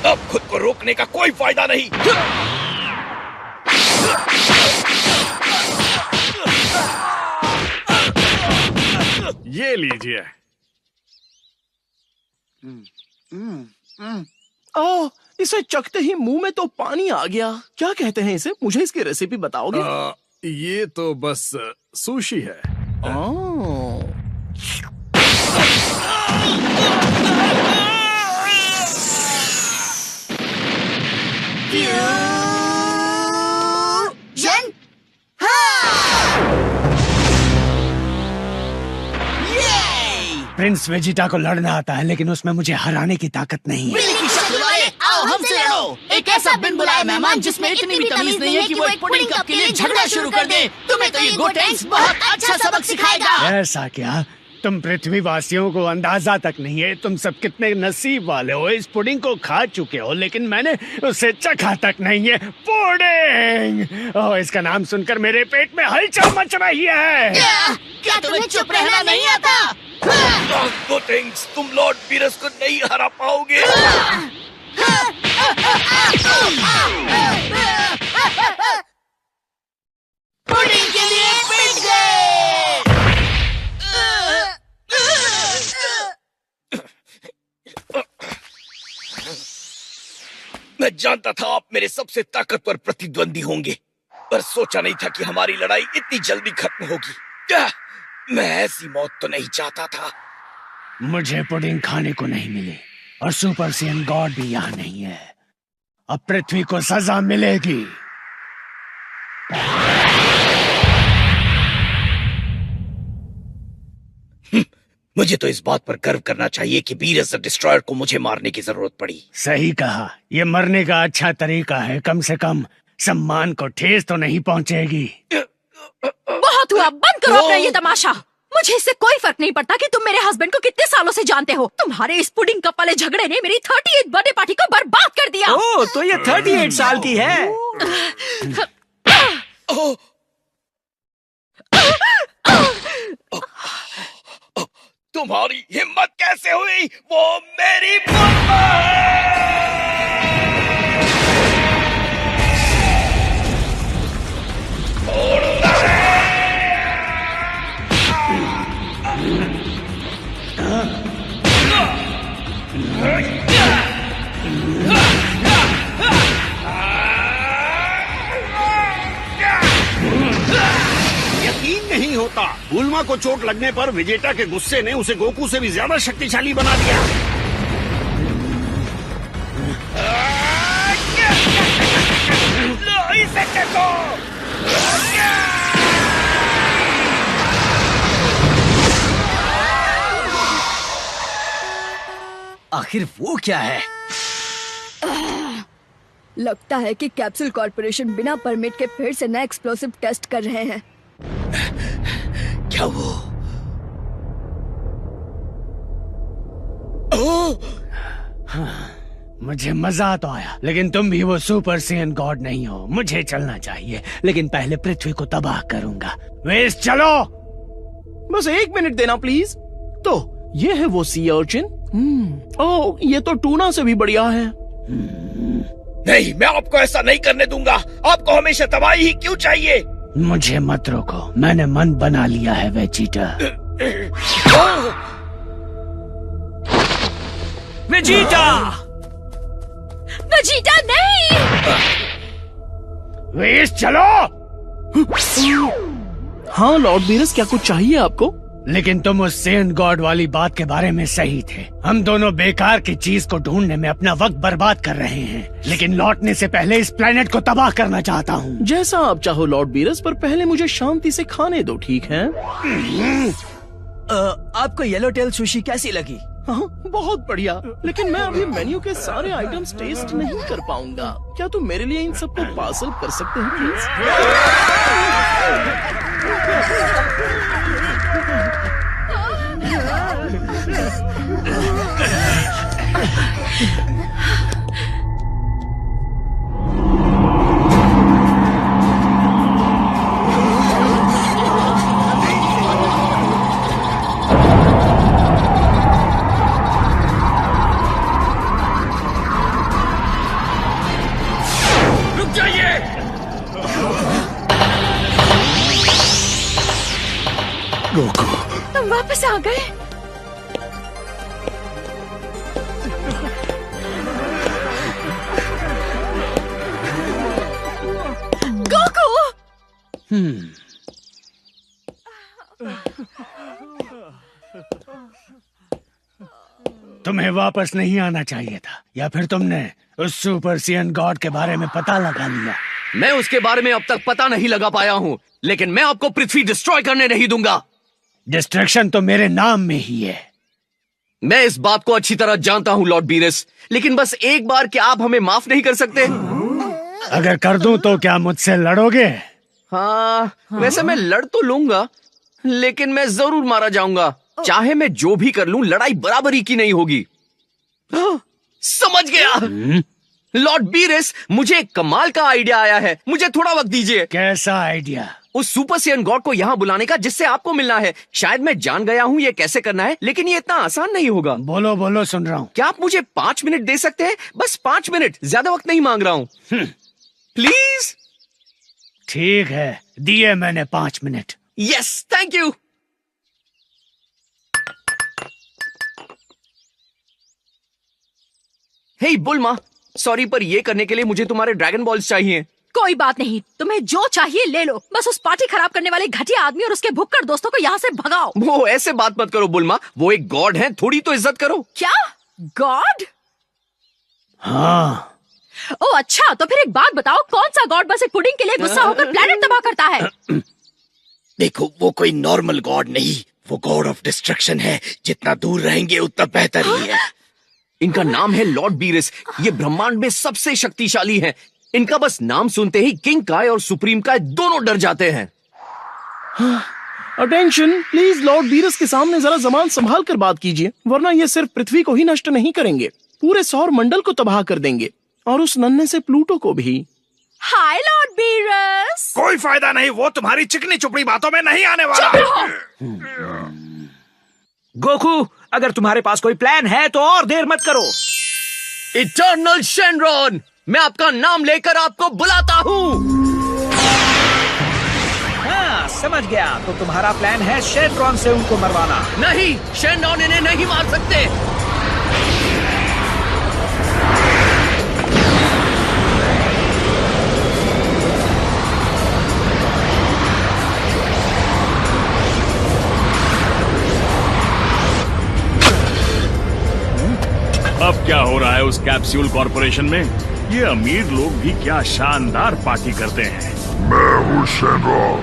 अब खुद को रोकने का कोई फायदा नहीं। ये लीजिए। ओह, इसे चखते ही मुंह में तो पानी आ गया। क्या कहते हैं इसे? मुझे इसकी रेसिपी बताओगे? ये तो बस सुशी है। फ्यूजन। प्रिंस वेजिटा को लड़ना आता है, लेकिन उसमें मुझे हराने की ताकत नहीं है। बिल्ली की शक्ल वाले, आओ हमसे लड़ो। एक ऐसा बिन बुलाया मेहमान जिसमें इतनी भी तमीज नहीं है कि वो एक पुडिंग कप के लिए झगड़ा शुरू कर दे। तुम्हें तो ये गोटेंक्स बहुत अच्छा सबक सिखाएगा। ऐसा क्या? तुम पृथ्वीवासियों को अंदाजा तक नहीं है। तुम सब कितने नसीब वाले हो, इस पुडिंग को खा चुके हो, लेकिन मैंने उसे चखा तक नहीं है। पुडिंग! ओह, इसका नाम सुनकर मेरे पेट में हलचल मच रही है। क्या तुम्हें चुप रहना नहीं आता? गोटेंक्स, तुम लॉर्ड बीरस को नहीं हरा पाओगे। पुडिंग के लिए पिट गए। मैं जानता था आप मेरे सबसे ताकतवर प्रतिद्वंदी होंगे। पर सोचा नहीं था कि हमारी लड़ाई इतनी जल्दी खत्म होगी। क्या मैं ऐसी मौत तो नहीं चाहता था। मुझे पुडिंग खाने को नहीं मिली और सुपर सीएन गॉड भी यहाँ नहीं है। अब पृथ्वी को सजा मिलेगी। मुझे तो इस बात पर गर्व करना चाहिए कि बीरस द डिस्ट्रॉयर को मुझे मारने की जरूरत पड़ी। सही कहा, ये मरने का अच्छा तरीका है। कम से कम सम्मान को ठेस तो नहीं पहुंचेगी। बहुत हुआ, बंद करो अपना ये तमाशा। मुझे इससे कोई फर्क नहीं पड़ता कि तुम मेरे हस्बैंड को कितने सालों से जानते हो। तुम्हारे इस पुडिंग कप वाले झगड़े ने मेरी 38th बर्थडे पार्टी को बर्बाद कर दिया। ओह, तो ये 38 साल की है। तुम्हारी हिम्मत कैसे हुई? वो मेरी बुलबुल है। यकीन नहीं होता, बुल्मा को चोट लगने पर वेजेटा के गुस्से ने उसे गोकू से भी ज्यादा शक्तिशाली बना दिया। लो इसे देखो। आखिर वो क्या है? लगता है कि कैप्सूल कॉर्पोरेशन बिना परमिट के फिर से नया एक्सप्लोसिव टेस्ट कर रहे हैं। क्या वो? मुझे मजा तो आया, लेकिन तुम भी वो सुपर सीएन गॉड नहीं हो। मुझे चलना चाहिए, लेकिन पहले पृथ्वी को तबाह करूंगा। वेस्ट चलो। बस 1 मिनट देना प्लीज। तो ये है वो सी अर्चिन। ओह, ये तो टूना से भी बढ़िया है। नहीं, मैं आपको ऐसा नहीं करने दूंगा। आपको हमेशा तबाही ही क्यों चाहिए? मुझे मत रोको, मैंने मन बना लिया है वेजिटा। वेजिटा! वेजिटा नहीं! वेस्ट चलो। हाँ लॉर्ड बीरस, क्या कुछ चाहिए आपको? लेकिन तुम उस सेन गॉड वाली बात के बारे में सही थे। हम दोनों बेकार की चीज को ढूंढने में अपना वक्त बर्बाद कर रहे हैं, लेकिन लौटने से पहले इस प्लेनेट को तबाह करना चाहता हूँ। जैसा आप चाहो लॉर्ड बीरस, पर पहले मुझे शांति से खाने दो, ठीक है? आपको येलो टेल सुशी कैसी लगी? हाँ, बहुत बढ़िया। लेकिन मैं अभी मेन्यू के सारे आइटम्स टेस्ट नहीं कर पाऊंगा। क्या तुम मेरे लिए इन सबको पार्सल कर सकते हो प्लीज? रुक जाइए। गोकू, तुम वापस आ गए। गोकू! तुम्हें वापस नहीं आना चाहिए था, या फिर तुमने उस सुपर सीएन गॉड के बारे में पता लगा लिया? मैं उसके बारे में अब तक पता नहीं लगा पाया हूँ, लेकिन मैं आपको पृथ्वी डिस्ट्रॉय करने नहीं दूंगा। डिस्ट्रक्शन तो मेरे नाम में ही है। मैं इस बात को अच्छी तरह जानता हूँ लॉर्ड बीरस, लेकिन बस एक बार क्या आप हमें माफ नहीं कर सकते? अगर कर दूं तो क्या मुझसे लड़ोगे? हाँ, वैसे मैं लड़ तो लूंगा, लेकिन मैं जरूर मारा जाऊंगा। चाहे मैं जो भी कर लूं, लड़ाई बराबरी की नहीं होगी। समझ गया। लॉर्ड बीरस, मुझे एक कमाल का आइडिया आया है, मुझे थोड़ा वक्त दीजिए। कैसा आइडिया? उस सुपर सीएन गॉड को यहाँ बुलाने का जिससे आपको मिलना है। शायद मैं जान गया हूँ ये कैसे करना है, लेकिन ये इतना आसान नहीं होगा। बोलो बोलो, सुन रहा हूँ। क्या आप मुझे 5 मिनट दे सकते हैं? बस 5 मिनट, ज्यादा वक्त नहीं मांग रहा हूँ। प्लीज। ठीक है, दिए मैंने 5 minute. Yes, thank you. Hey Bulma, sorry पर ये करने के लिए मुझे तुम्हारे ड्रैगन बॉल्स चाहिए। कोई बात नहीं, तुम्हें जो चाहिए ले लो, बस उस पार्टी खराब करने वाले घटिया आदमी और उसके भुक्कड़ दोस्तों को यहाँ से भगाओ। वो ऐसे बात मत करो बुल्मा, वो एक गॉड है, थोड़ी तो इज्जत करो। क्या गॉड? हाँ। ओ अच्छा, तो फिर एक बात बताओ, कौन सा गॉड बस एक पुडिंग के लिए गुस्सा होकर प्लेनेट तबाह करता है? देखो, वो कोई नॉर्मल गॉड नहीं, वो गॉड ऑफ डिस्ट्रक्शन है। जितना दूर रहेंगे उतना बेहतर ही है। इनका नाम है लॉर्ड बीरस। ये ब्रह्मांड में सबसे शक्तिशाली हैं। इनका बस नाम सुनते ही किंग काय और सुप्रीम काय दोनों डर जाते हैं। अटेंशन प्लीज, लॉर्ड बीरस के सामने जरा जबान संभाल कर बात कीजिए, वरना ये सिर्फ पृथ्वी को ही नष्ट नहीं करेंगे, पूरे सौर मंडल को तबाह कर देंगे, और उस नन्हे से प्लूटो को भी। हाय लॉर्ड बीरस। कोई फायदा नहीं, वो तुम्हारी चिकनी चुपड़ी बातों में नहीं आने वाला। गोकू, अगर तुम्हारे पास कोई प्लान है तो और देर मत करो। इटर्नल शेनरॉन, मैं आपका नाम लेकर आपको बुलाता हूँ। हाँ, समझ गया। तो तुम्हारा प्लान है शेनरॉन से उनको मरवाना? नहीं, शेनरॉन इन्हें नहीं मार सकते। अब क्या हो रहा है उस कैप्सूल कॉर्पोरेशन में? ये अमीर लोग भी क्या शानदार पार्टी करते हैं। मैं हूँ शेनरॉन,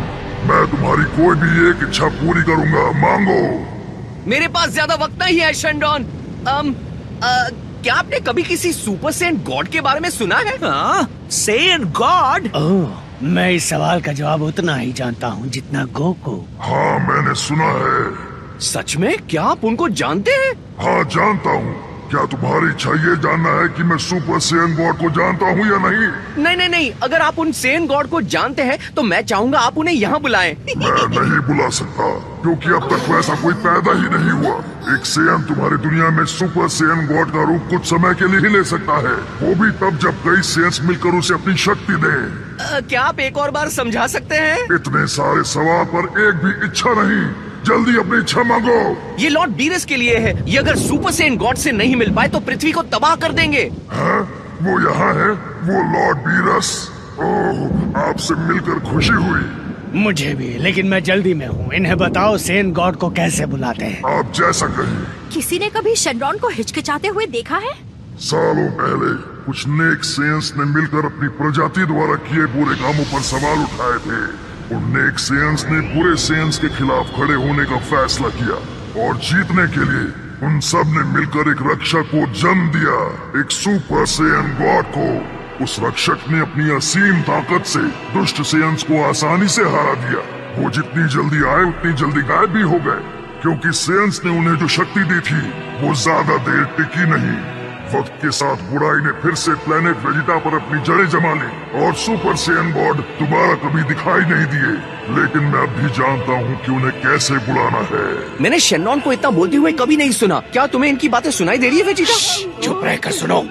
मैं तुम्हारी कोई भी एक इच्छा पूरी करूंगा, मांगो। मेरे पास ज्यादा वक्त नहीं है शेनरॉन। क्या आपने कभी किसी सुपर सेंट गॉड के बारे में सुना है? Saint God? मैं इस सवाल का जवाब उतना ही जानता हूँ जितना गोकू। हाँ, मैंने सुना है। सच में? क्या आप उनको जानते हैं? हाँ, जानता हूँ। क्या तुम्हारी इच्छा ये जानना है कि मैं सुपर सेन गॉड को जानता हूँ या नहीं? नहीं नहीं नहीं, अगर आप उन सेन गॉड को जानते हैं तो मैं चाहूंगा आप उन्हें यहाँ बुलाएं। मैं नहीं बुला सकता, क्योंकि अब तक वैसा कोई पैदा ही नहीं हुआ। एक सेन तुम्हारी दुनिया में सुपर सेन गॉड का रूप कुछ समय के लिए ही ले सकता है, वो भी तब जब कई सेंस मिलकर उसे अपनी शक्ति दें। क्या आप एक और बार समझा सकते हैं? इतने सारे सवाल पर एक भी इच्छा नहीं, जल्दी अपनी इच्छा मांगो। ये लॉर्ड बीरस के लिए है। ये अगर सुपर सेन गॉड से नहीं मिल पाए तो पृथ्वी को तबाह कर देंगे। हाँ? वो यहाँ है, वो लॉर्ड बीरस। ओह, आपसे मिलकर खुशी हुई। मुझे भी, लेकिन मैं जल्दी में हूँ। इन्हें बताओ सेन गॉड को कैसे बुलाते हैं। आप जैसा कहिए। किसी ने कभी शेनरॉन को हिचकिचाते हुए देखा है? सालों पहले कुछ नेक सेंस ने मिलकर अपनी प्रजाति द्वारा किए बुरे कामों पर सवाल उठाए थे। उन नेक सेंस ने बुरे सेंस के खिलाफ खड़े होने का फैसला किया, और जीतने के लिए उन सब ने मिलकर एक रक्षक को जन्म दिया, एक सुपर सेन गॉड को। उस रक्षक ने अपनी असीम ताकत से दुष्ट सेंस को आसानी से हरा दिया। वो जितनी जल्दी आए उतनी जल्दी गायब भी हो गए, क्योंकि सेंस ने उन्हें जो शक्ति दी थी वो ज्यादा देर टिकी नहीं। वक्त के साथ बुराई ने फिर से प्लेनेट वेजिटा पर अपनी जड़ें जमा ली, और सुपर सेन गॉड दोबारा कभी दिखाई नहीं दिए। लेकिन मैं अब भी जानता हूँ कि उन्हें कैसे बुलाना है। मैंने शेनरॉन को इतना बोलते हुए कभी नहीं सुना। क्या तुम्हें इनकी बातें सुनाई दे रही है वेजिटा? चुप रहकर सुनो।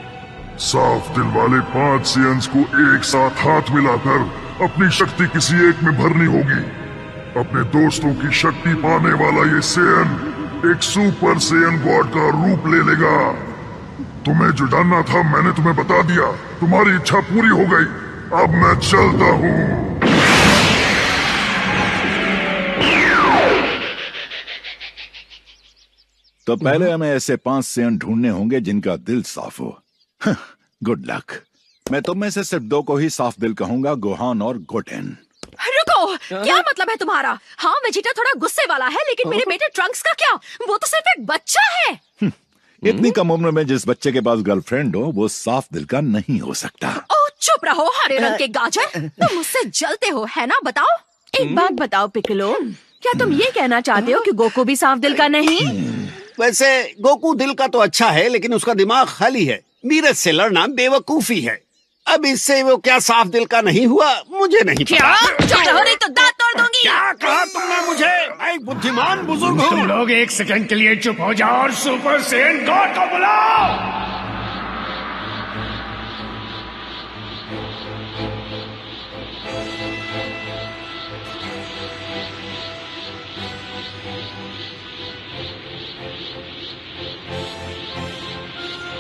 साफ दिल वाले 5 सेंस को एक साथ हाथ मिलाकर अपनी शक्ति किसी एक में भरनी होगी। अपने दोस्तों की शक्ति पाने वाला ये सेन एक सुपर सेन गॉड का रूप ले लेगा। तुम्हें जो जानना था मैंने तुम्हें बता दिया। तुम्हारी इच्छा पूरी हो गई, अब मैं चलता हूँ। तो पहले हमें ऐसे 5 सेन ढूंढने होंगे जिनका दिल साफ हो। Good luck. मैं तुम में से सिर्फ 2 को ही साफ दिल कहूंगा, गोहान और गोटेन। रुको, क्या मतलब है तुम्हारा? हाँ, वेजिटा थोड़ा गुस्से वाला है, लेकिन मेरे बेटे ट्रंक्स का क्या? वो तो सिर्फ एक बच्चा है। इतनी कम उम्र में जिस बच्चे के पास गर्लफ्रेंड हो वो साफ दिल का नहीं हो सकता। ओह, चुप रहो हरे रंग के गाजर। तुम मुझसे जलते हो, है ना? बताओ। एक बात बताओ पिकलो, क्या तुम ये कहना चाहते हो कि गोकू भी साफ दिल का नहीं? वैसे गोकू दिल का तो अच्छा है, लेकिन उसका दिमाग खाली है। बीरस से लड़ना बेवकूफी है। अब इससे वो क्या साफ दिल का नहीं हुआ मुझे नहीं क्या? चुप रहो नहीं तो दांत तोड़ दूंगी। क्या कहा तुमने मुझे? मैं एक बुद्धिमान बुजुर्ग हूँ। तुम लोग एक सेकंड के लिए चुप हो जाओ और सुपर सेन गॉड को बुलाओ।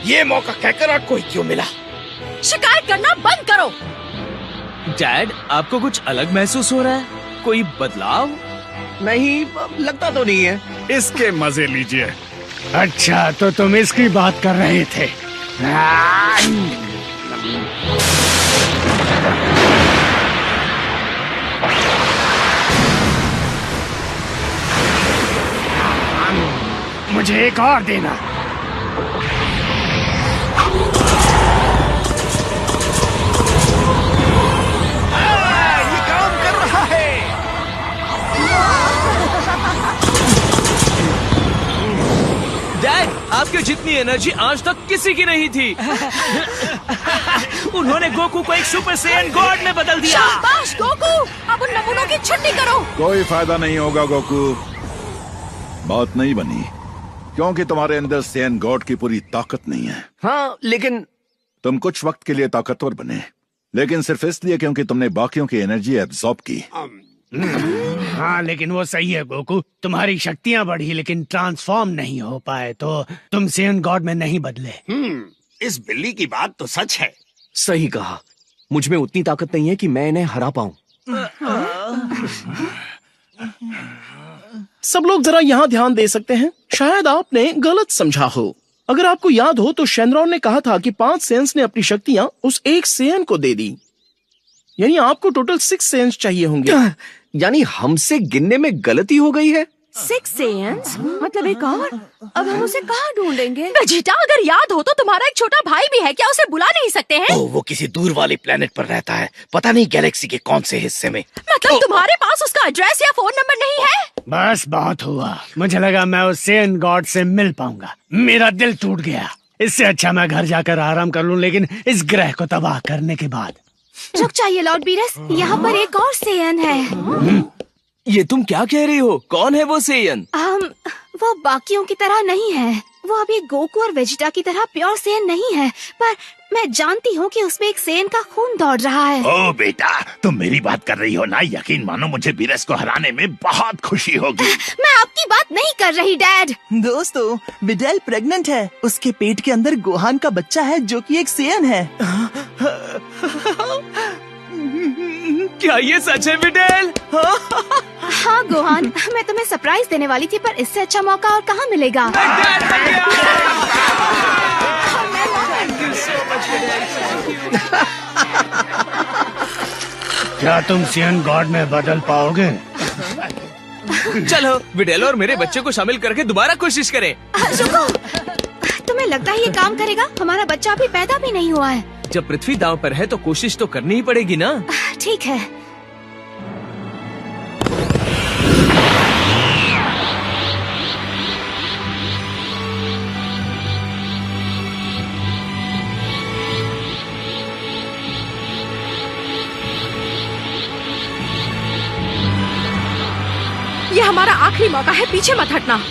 ये मौका कहकर आपको ही क्यों मिला? शिकायत करना बंद करो। डैड, आपको कुछ अलग महसूस हो रहा है? कोई बदलाव? नहीं, लगता तो नहीं है। इसके मजे लीजिए। अच्छा, तो तुम इसकी बात कर रहे थे। मुझे एक और देना। ये काम कर रहा है। डैड, आपकी जितनी एनर्जी आज तक किसी की नहीं थी। उन्होंने गोकू को एक सुपर सैयन गॉड में बदल दिया। शाबाश गोकू, अब उन नमूनों की छुट्टी करो। कोई फायदा नहीं होगा गोकू, बात नहीं बनी, क्योंकि तुम्हारे अंदर सैयन गॉड की पूरी ताकत नहीं है। हाँ, लेकिन तुम कुछ वक्त के लिए ताकतवर बने, लेकिन सिर्फ इसलिए क्योंकि तुमने बाकियों की एनर्जी एब्जॉर्ब की। हाँ, लेकिन वो सही है गोकू, तुम्हारी शक्तियाँ बढ़ी लेकिन ट्रांसफॉर्म नहीं हो पाए, तो तुम सैयन गॉड में नहीं बदले। इस बिल्ली की बात तो सच है। सही कहा, मुझ में उतनी ताकत नहीं है कि मैं इन्हें हरा पाऊं। सब लोग जरा यहाँ ध्यान दे सकते हैं। शायद आपने गलत समझा हो। अगर आपको याद हो तो शेनरॉन ने कहा था कि 5 सेंस ने अपनी शक्तियां उस एक सेन को दे दी, यानी आपको टोटल 6 सेंस चाहिए होंगे। यानी हमसे गिनने में गलती हो गई है। 6 सेंस मतलब एक और? अब हम उसे कहाँ ढूंढेंगे? वेजिटा, अगर याद हो तो तुम्हारा एक छोटा भाई भी है, क्या उसे बुला नहीं सकते हैं? ओह, वो किसी दूर वाले प्लेनेट पर रहता है, पता नहीं गैलेक्सी के कौन से हिस्से में। मतलब तुम्हारे पास उसका एड्रेस या फोन नंबर नहीं है? बस बहुत हुआ, मुझे लगा मैं उस सैयन गॉड से मिल पाऊंगा। मेरा दिल टूट गया। इससे अच्छा मैं घर जाकर आराम कर लूं, लेकिन इस ग्रह को तबाह करने के बाद। रुक जाइए लॉर्ड बीरस, यहाँ पर एक और सेयन है। ये तुम क्या कह रही हो? कौन है वो सेयन? वो बाकियों की तरह नहीं है। वो अभी गोकू और वेजिटा की तरह प्योर सेयन नहीं है, पर मैं जानती हूँ कि उसमें एक सेयन का खून दौड़ रहा है। ओ बेटा, तुम मेरी बात कर रही हो ना? यकीन मानो मुझे बीरस को हराने में बहुत खुशी होगी। मैं आपकी बात नहीं कर रही डैड। दोस्तों, बिडेल प्रेग्नेंट है। उसके पेट के अंदर गोहान का बच्चा है जो कि एक सेयन है। क्या ये सच है बिडेल? हाँ गोहान, मैं तुम्हें सरप्राइज देने वाली थी, पर इससे अच्छा मौका और कहाँ मिलेगा। क्या तुम सैयन गॉड में बदल पाओगे? चलो बिडेल और मेरे बच्चे को शामिल करके दोबारा कोशिश करें। रुको, तुम्हें लगता है ये काम करेगा? हमारा बच्चा अभी पैदा भी नहीं हुआ है। जब पृथ्वी दांव पर है तो कोशिश तो करनी ही पड़ेगी ना। ठीक है। ये हमारा आखिरी मौका है, पीछे मत हटना।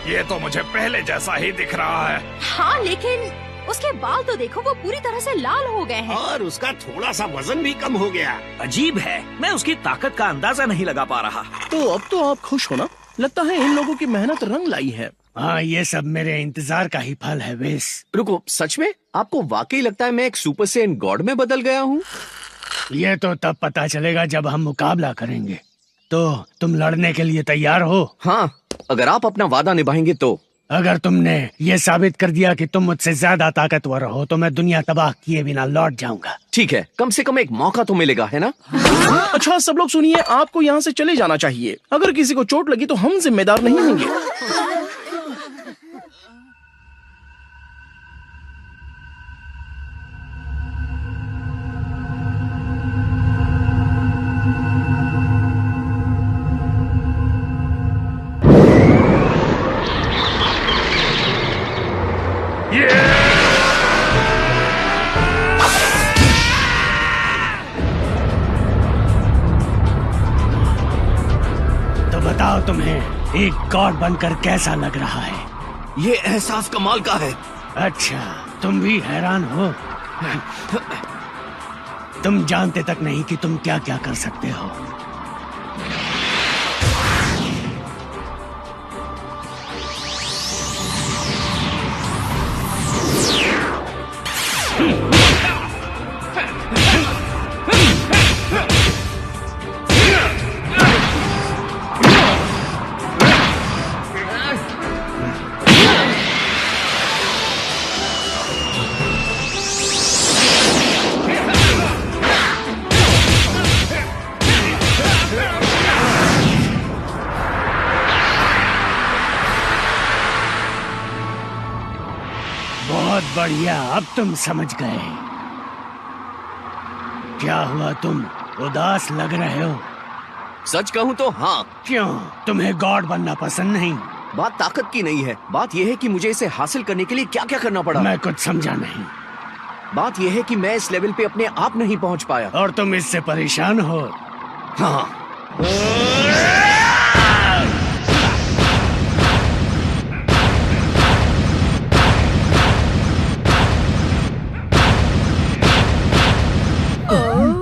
ये तो मुझे पहले जैसा ही दिख रहा है। हाँ, लेकिन उसके बाल तो देखो, वो पूरी तरह से लाल हो गए हैं। और उसका थोड़ा सा वजन भी कम हो गया। अजीब है, मैं उसकी ताकत का अंदाजा नहीं लगा पा रहा। तो अब तो आप खुश हो ना? लगता है इन लोगों की मेहनत रंग लाई है। हाँ, ये सब मेरे इंतजार का ही फल है वेस। रुको, सच में आपको वाकई लगता है मैं एक सुपर सैयन गॉड में बदल गया हूँ? ये तो तब पता चलेगा जब हम मुकाबला करेंगे। तो तुम लड़ने के लिए तैयार हो? हाँ, अगर आप अपना वादा निभाएंगे तो। अगर तुमने ये साबित कर दिया कि तुम मुझसे ज्यादा ताकतवर हो तो मैं दुनिया तबाह किए बिना लौट जाऊंगा। ठीक है, कम से कम एक मौका तो मिलेगा, है ना? अच्छा सब लोग सुनिए, आपको यहाँ से चले जाना चाहिए। अगर किसी को चोट लगी तो हम जिम्मेदार नहीं होंगे। तो बताओ तुम्हें एक गॉड बनकर कैसा लग रहा है? ये एहसास कमाल का है। अच्छा, तुम भी हैरान हो? तुम जानते तक नहीं कि तुम क्या क्या कर सकते हो। बहुत बढ़िया, अब तुम समझ गए। क्या हुआ, तुम उदास लग रहे हो? सच कहूं तो हाँ। क्यों, तुम्हें गॉड बनना पसंद नहीं? बात ताकत की नहीं है, बात यह है कि मुझे इसे हासिल करने के लिए क्या क्या करना पड़ा। मैं कुछ समझा नहीं। बात यह है कि मैं इस लेवल पे अपने आप नहीं पहुंच पाया। और तुम इससे परेशान हो? हाँ।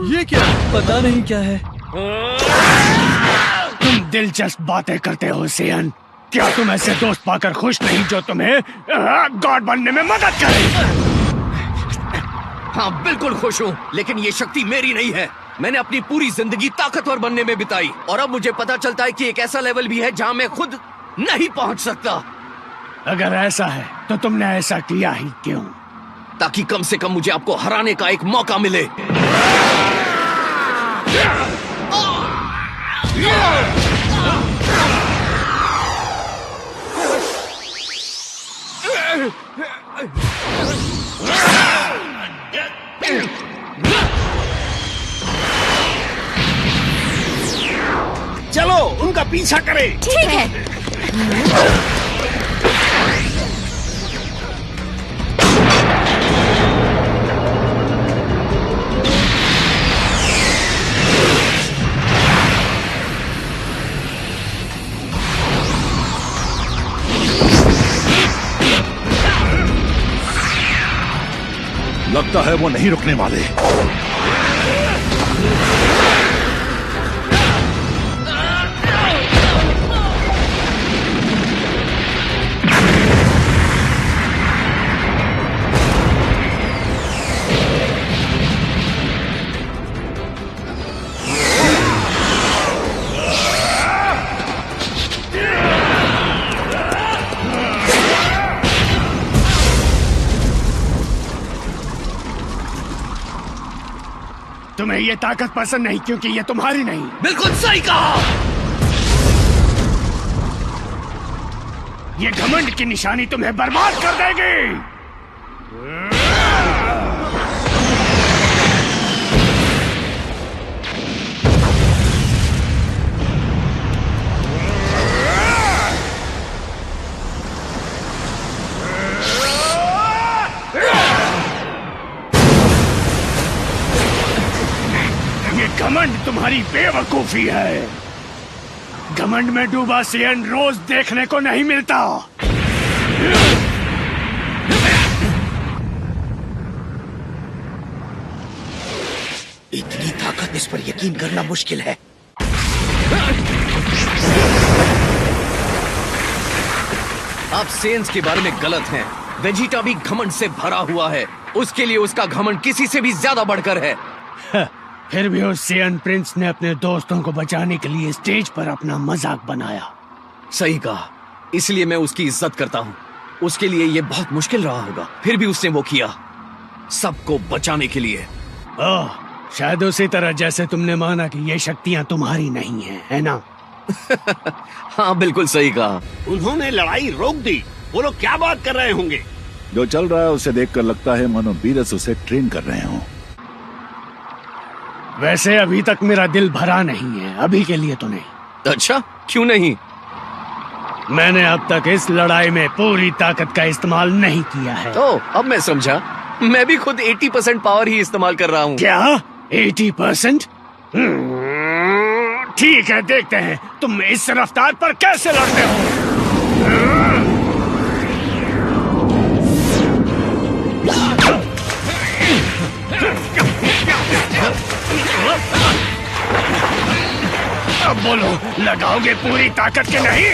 ये क्या? पता नहीं क्या है। तुम दिलचस्प बातें करते हो सेयन। क्या तुम ऐसे दोस्त पाकर खुश नहीं जो तुम्हें गॉड बनने में मदद करे? हाँ बिल्कुल खुश हूँ, लेकिन ये शक्ति मेरी नहीं है। मैंने अपनी पूरी जिंदगी ताकतवर बनने में बिताई और अब मुझे पता चलता है कि एक ऐसा लेवल भी है जहाँ मैं खुद नहीं पहुँच सकता। अगर ऐसा है तो तुमने ऐसा किया ही क्यों? ताकि कम से कम मुझे आपको हराने का एक मौका मिले। चलो उनका पीछा करें। ठीक है। लगता है वो नहीं रुकने वाले। तुम्हें ये ताकत पसंद नहीं क्योंकि ये तुम्हारी नहीं। बिल्कुल सही कहा। ये घमंड की निशानी तुम्हें बर्बाद कर देगी। घमंड तुम्हारी बेवकूफी है। घमंड में डूबा सेयन रोज देखने को नहीं मिलता। इतनी ताकत, इस पर यकीन करना मुश्किल है। आप सेंस के बारे में गलत हैं। वेजिटा भी घमंड से भरा हुआ है। उसके लिए उसका घमंड किसी से भी ज्यादा बढ़कर है। फिर भी उस सेयन प्रिंस ने अपने दोस्तों को बचाने के लिए स्टेज पर अपना मजाक बनाया। सही कहा। इसलिए मैं उसकी इज्जत करता हूँ। उसके लिए ये बहुत मुश्किल रहा होगा, फिर भी उसने वो किया, सबको बचाने के लिए। ओह, शायद उसी तरह जैसे तुमने माना कि ये शक्तियाँ तुम्हारी नहीं है ना? हाँ, बिल्कुल सही कहा। उन्होंने लड़ाई रोक दी। वो लोग क्या बात कर रहे होंगे? जो चल रहा है उसे देखकर लगता है मानो बीरस उसे ट्रेन कर रहे हो। वैसे अभी तक मेरा दिल भरा नहीं है, अभी के लिए तो नहीं। अच्छा, क्यों नहीं? मैंने अब तक इस लड़ाई में पूरी ताकत का इस्तेमाल नहीं किया है। तो अब मैं समझा। मैं भी खुद 80% पावर ही इस्तेमाल कर रहा हूँ। क्या 80%? ठीक है, देखते हैं तुम इस रफ्तार पर कैसे लड़ते हो। अब बोलो, लगाओगे पूरी ताकत के नहीं?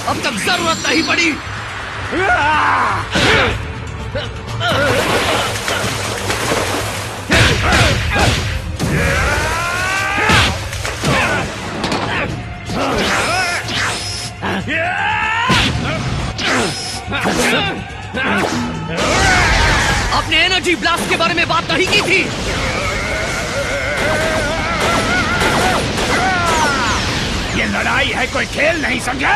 अब तक जरूरत नहीं पड़ी। आपने एनर्जी ब्लास्ट के बारे में बात नहीं की थी। ये लड़ाई है, कोई खेल नहीं, समझे?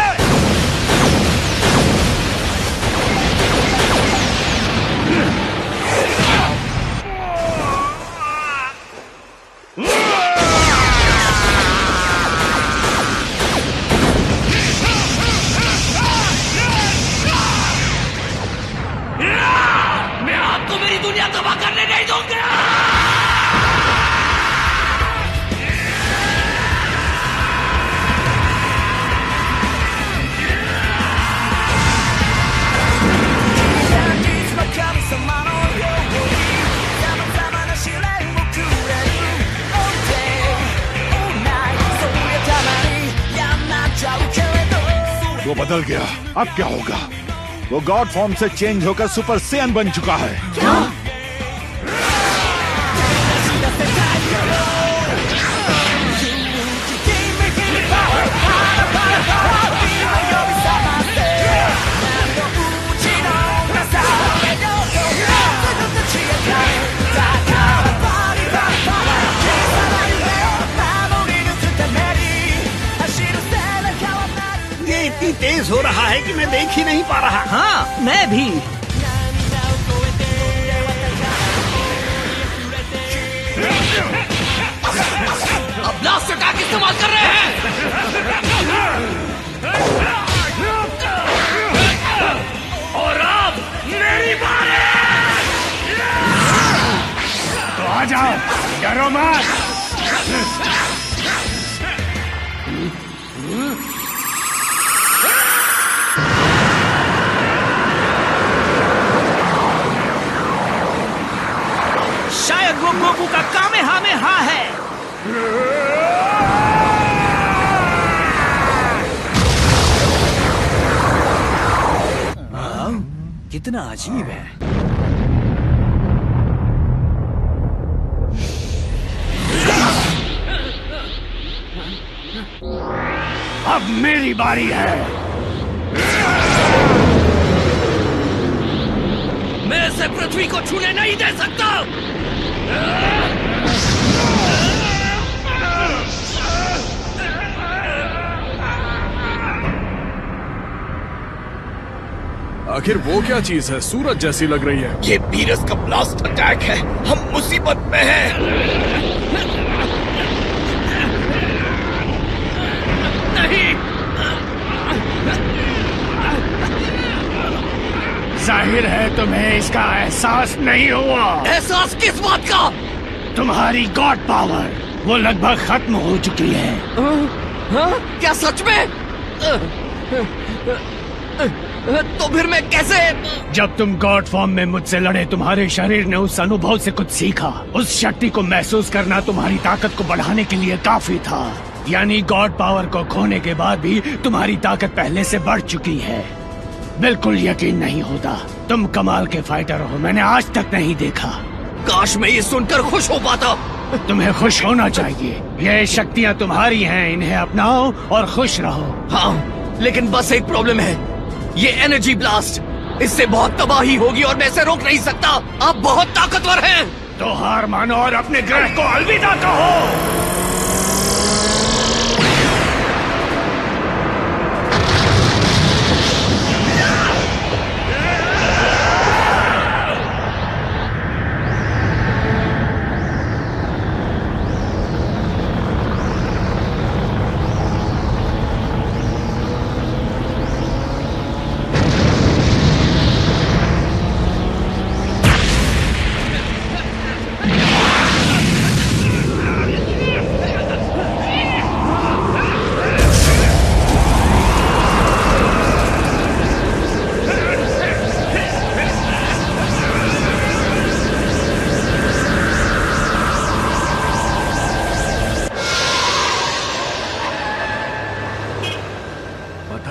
मैं आपको मेरी दुनिया तबाह करने नहीं दूंगा। वो बदल गया, अब क्या होगा? वो गॉड फॉर्म से चेंज होकर सुपर सैयन बन चुका है। क्या? इतनी तेज हो रहा है कि मैं देख ही नहीं पा रहा। हाँ, मैं भी। अब ब्लास्ट अटैक इस्तेमाल कर रहे हैं। और अब मेरी बारी। तो आ जाओ, डरो मत। शायद वो गोकू का कामेहामेहा है। कितना अजीब है। अब मेरी बारी है। मैं इसे पृथ्वी को छूने नहीं दे सकता। आखिर वो क्या चीज है? सूरज जैसी लग रही है। ये बीरस का ब्लास्ट अटैक है। हम मुसीबत में हैं। नहीं, जाहिर है तुम्हें इसका एहसास नहीं हुआ। एहसास किस बात का? तुम्हारी गॉड पावर वो लगभग खत्म हो चुकी है। हाँ? क्या सच में? तो फिर मैं कैसे? जब तुम गॉड फॉर्म में मुझसे लड़े, तुम्हारे शरीर ने उस अनुभव से कुछ सीखा। उस शक्ति को महसूस करना तुम्हारी ताकत को बढ़ाने के लिए काफी था। यानी गॉड पावर को खोने के बाद भी तुम्हारी ताकत पहले से बढ़ चुकी है। बिल्कुल यकीन नहीं होता, तुम कमाल के फाइटर हो, मैंने आज तक नहीं देखा। काश मैं ये सुनकर खुश हो पाता। तुम्हें खुश होना चाहिए। ये शक्तियाँ तुम्हारी हैं, इन्हें अपनाओ और खुश रहो। हाँ, लेकिन बस एक प्रॉब्लम है, ये एनर्जी ब्लास्ट, इससे बहुत तबाही होगी और मैं इसे रोक नहीं सकता। आप बहुत ताकतवर हैं। तो हार मानो और अपने ग्रह को अलविदा कहो।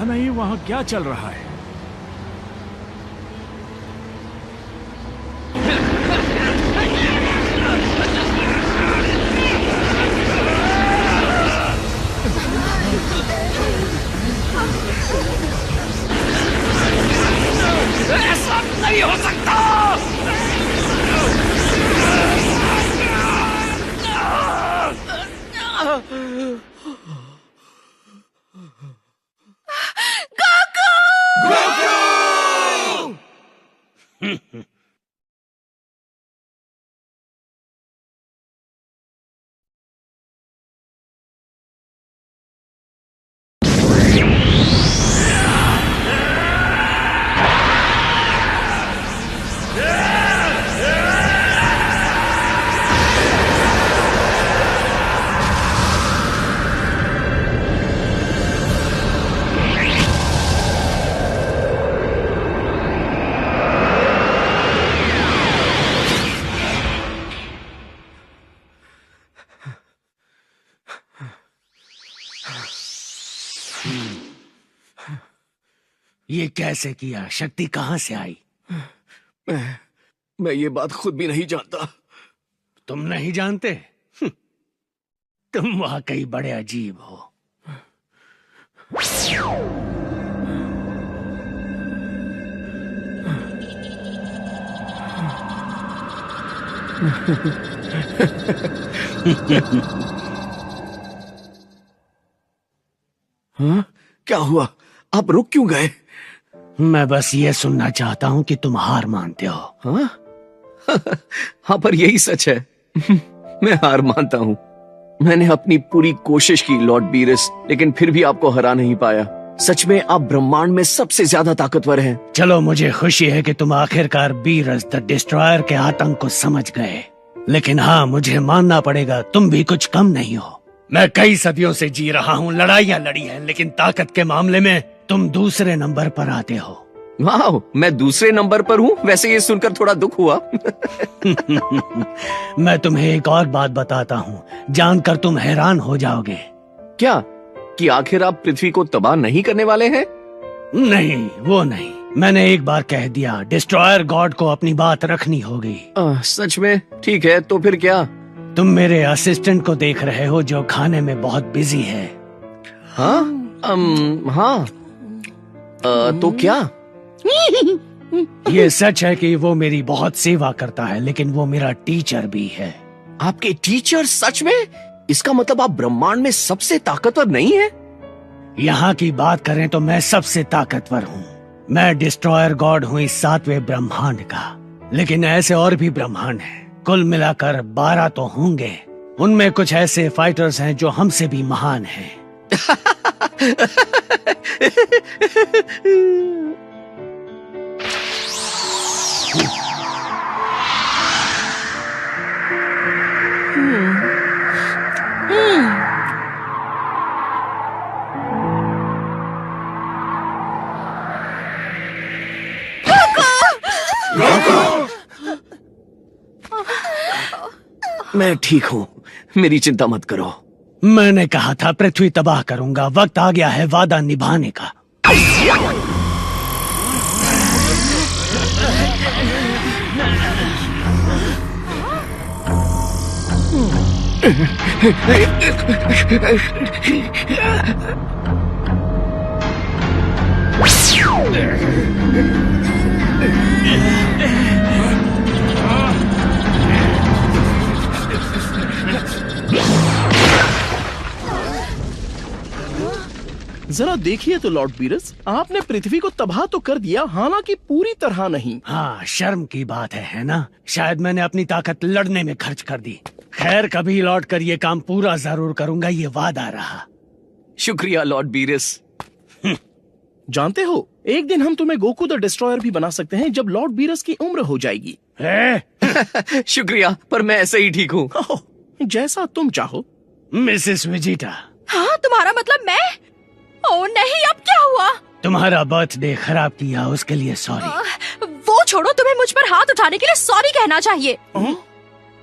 नहीं वहां क्या चल रहा है? ऐसा नहीं हो सकता। ये कैसे किया? शक्ति कहां से आई? मैं ये बात खुद भी नहीं जानता। तुम नहीं जानते? तुम वाकई बड़े अजीब हो। हाँ? क्या हुआ? आप रुक क्यों गए? मैं बस ये सुनना चाहता हूं कि तुम हार मानते हो। हाँ? हाँ, पर यही सच है। मैं हार मानता हूँ। मैंने अपनी पूरी कोशिश की लॉर्ड बीरस, लेकिन फिर भी आपको हरा नहीं पाया। सच में आप ब्रह्मांड में सबसे ज्यादा ताकतवर हैं। चलो, मुझे खुशी है कि तुम आखिरकार बीरस द डिस्ट्रॉयर के आतंक को समझ गए। लेकिन हाँ, मुझे मानना पड़ेगा, तुम भी कुछ कम नहीं हो। मैं कई सदियों से जी रहा हूँ, लड़ाइयाँ लड़ी हैं, लेकिन ताकत के मामले में तुम दूसरे नंबर पर आते हो। वाह, मैं दूसरे नंबर पर हूँ? वैसे ये सुनकर थोड़ा दुख हुआ। मैं तुम्हें एक और बात बताता हूँ, जानकर तुम हैरान हो जाओगे। क्या? कि आखिर आप पृथ्वी को तबाह नहीं करने वाले हैं? नहीं, वो नहीं। मैंने एक बार कह दिया, डिस्ट्रॉयर गॉड को अपनी बात रखनी होगी। सच में? ठीक है, तो फिर क्या? तुम मेरे असिस्टेंट को देख रहे हो जो खाने में बहुत बिजी है। हाँ? हाँ। तो क्या? ये सच है कि वो मेरी बहुत सेवा करता है, लेकिन वो मेरा टीचर भी है। आपके टीचर? सच में? इसका मतलब आप ब्रह्मांड में सबसे ताकतवर नहीं है? यहाँ की बात करें तो मैं सबसे ताकतवर हूँ। मैं डिस्ट्रॉयर गॉड हूँ इस 7वें ब्रह्मांड का, लेकिन ऐसे और भी ब्रह्मांड हैं। कुल मिलाकर 12 तो होंगे। उनमें कुछ ऐसे फाइटर्स हैं जो हमसे भी महान हैं। मैं ठीक हूँ, मेरी चिंता मत करो। मैंने कहा था पृथ्वी तबाह करूंगा। वक्त आ गया है वादा निभाने का। जरा देखिए तो लॉर्ड बीरस, आपने पृथ्वी को तबाह तो कर दिया, हालांकि पूरी तरह नहीं। हाँ, शर्म की बात है ना? शायद मैंने अपनी ताकत लड़ने में खर्च कर दी। खैर, कभी लौट कर ये काम पूरा जरूर करूंगा, ये वादा रहा। शुक्रिया लॉर्ड बीरस। जानते हो, एक दिन हम तुम्हें गोकू द डिस्ट्रॉयर भी बना सकते हैं जब लॉर्ड बीरस की उम्र हो जाएगी। शुक्रिया, पर मैं ऐसे ही ठीक हूँ। जैसा तुम चाहो। Mrs Vegeta. हाँ, तुम्हारा मतलब मैं? ओह नहीं, अब क्या हुआ? तुम्हारा बर्थडे खराब किया, उसके लिए सॉरी। वो छोड़ो, तुम्हें मुझ पर हाथ उठाने के लिए सॉरी कहना चाहिए।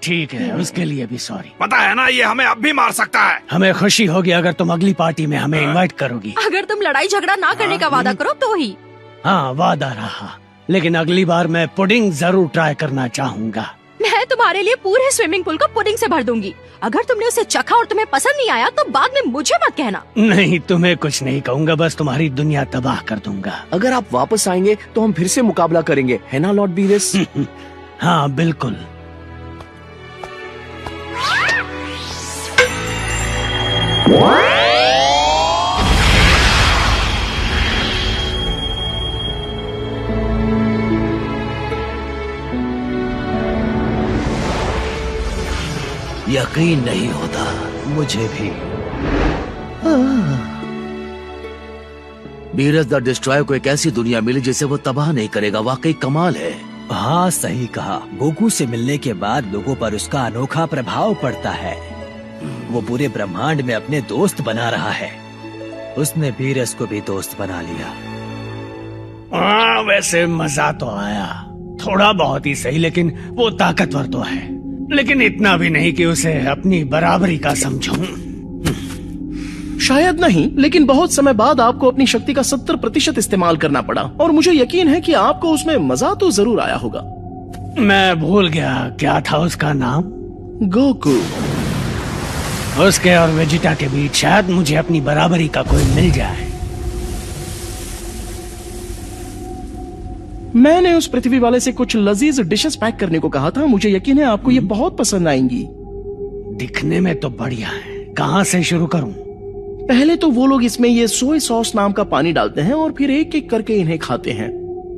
ठीक है, उसके लिए भी सॉरी। पता है ना, ये हमें अब भी मार सकता है। हमें खुशी होगी अगर तुम अगली पार्टी में हमें इनवाइट करोगी। अगर तुम लड़ाई झगड़ा ना करने का वादा करो तो ही। हाँ, वादा रहा, लेकिन अगली बार मैं पुडिंग जरूर ट्राई करना चाहूँगा। मैं तुम्हारे लिए पूरे स्विमिंग पूल को पुडिंग से भर दूंगी। अगर तुमने उसे चखा और तुम्हें पसंद नहीं आया तो बाद में मुझे मत कहना। नहीं, तुम्हें कुछ नहीं कहूँगा, बस तुम्हारी दुनिया तबाह कर दूंगा। अगर आप वापस आएंगे तो हम फिर से मुकाबला करेंगे, है ना लॉर्ड बीरस? हाँ, बिल्कुल। यकीन नहीं होता मुझे भी। बीरस द डिस्ट्रॉयर को एक ऐसी दुनिया मिली जिसे वो तबाह नहीं करेगा, वाकई कमाल है। हाँ, सही कहा। गोकू से मिलने के बाद लोगों पर उसका अनोखा प्रभाव पड़ता है। वो पूरे ब्रह्मांड में अपने दोस्त बना रहा है। उसने बीरस को भी दोस्त बना लिया। हाँ, वैसे मजा तो आया, थोड़ा बहुत ही सही, लेकिन वो ताकतवर तो है, लेकिन इतना भी नहीं कि उसे अपनी बराबरी का समझूं। शायद नहीं, लेकिन बहुत समय बाद आपको अपनी शक्ति का 70% इस्तेमाल करना पड़ा, और मुझे यकीन है कि आपको उसमें मजा तो जरूर आया होगा। मैं भूल गया, क्या था उसका नाम? गोकू। उसके और वेजिटा के बीच शायद मुझे अपनी बराबरी का कोई मिल जाए। मैंने उस पृथ्वी वाले से कुछ लजीज डिशेस पैक करने को कहा था, मुझे यकीन है आपको ये बहुत पसंद आएंगी। दिखने में तो बढ़िया है, कहाँ से शुरू करूं? पहले तो वो लोग इसमें ये सोया सॉस नाम का पानी डालते हैं और फिर एक एक करके इन्हें खाते हैं।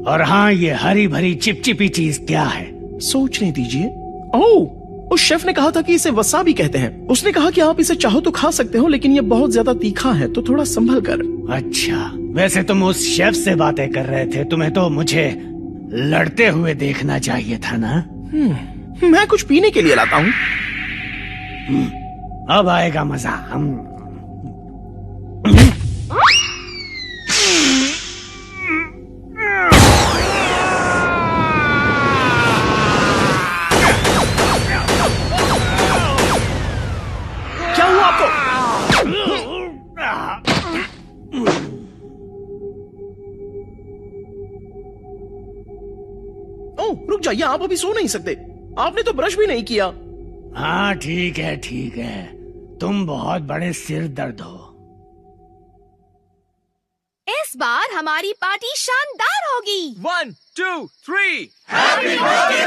और हाँ, ये हरी भरी चिपचिपी चीज क्या है? सोचने दीजिए। ओह, उस शेफ ने कहा था कि इसे वसाबी कहते हैं। उसने कहा कि आप इसे चाहो तो खा सकते हो, लेकिन ये बहुत ज्यादा तीखा है, तो थोड़ा संभल कर। अच्छा, वैसे तुम उस शेफ से बातें कर रहे थे, तुम्हें तो मुझे लड़ते हुए देखना चाहिए था ना? मैं कुछ पीने के लिए लाता हूँ। अब आएगा मजा। क्या हुआ आपको? ओह, रुक जाइए, आप अभी सो नहीं सकते। आपने तो ब्रश भी नहीं किया। हाँ, ठीक है ठीक है, तुम बहुत बड़े सिर दर्द हो। इस बार हमारी पार्टी शानदार होगी। 1, 2, 3। Happy birthday!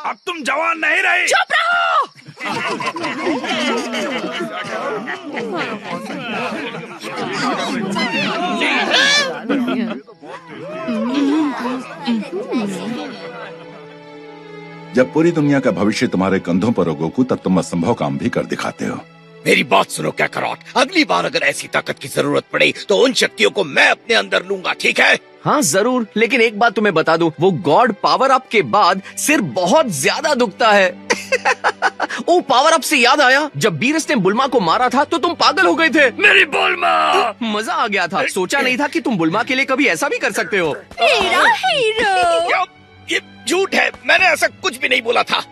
अब तुम जवान नहीं रही। चुप रहो। जब पूरी दुनिया का भविष्य तुम्हारे कंधों पर हो गोकू, तब तुम असंभव काम भी कर दिखाते हो। मेरी बात सुनो कैकरॉट, अगली बार अगर ऐसी ताकत की जरूरत पड़े तो उन शक्तियों को मैं अपने अंदर लूंगा, ठीक है? हाँ जरूर, लेकिन एक बात तुम्हें बता दूं, वो गॉड पावर अप के बाद सिर बहुत ज्यादा दुखता है। ओ, पावर अप से याद आया, जब बीरस ने बुल्मा को मारा था तो तुम पागल हो गए थे। मेरी बुल्मा! मजा आ गया था, सोचा नहीं था कि तुम बुल्मा के लिए कभी ऐसा भी कर सकते हो। मेरा हीरो। ये झूठ है, मैंने ऐसा कुछ भी नहीं बोला था,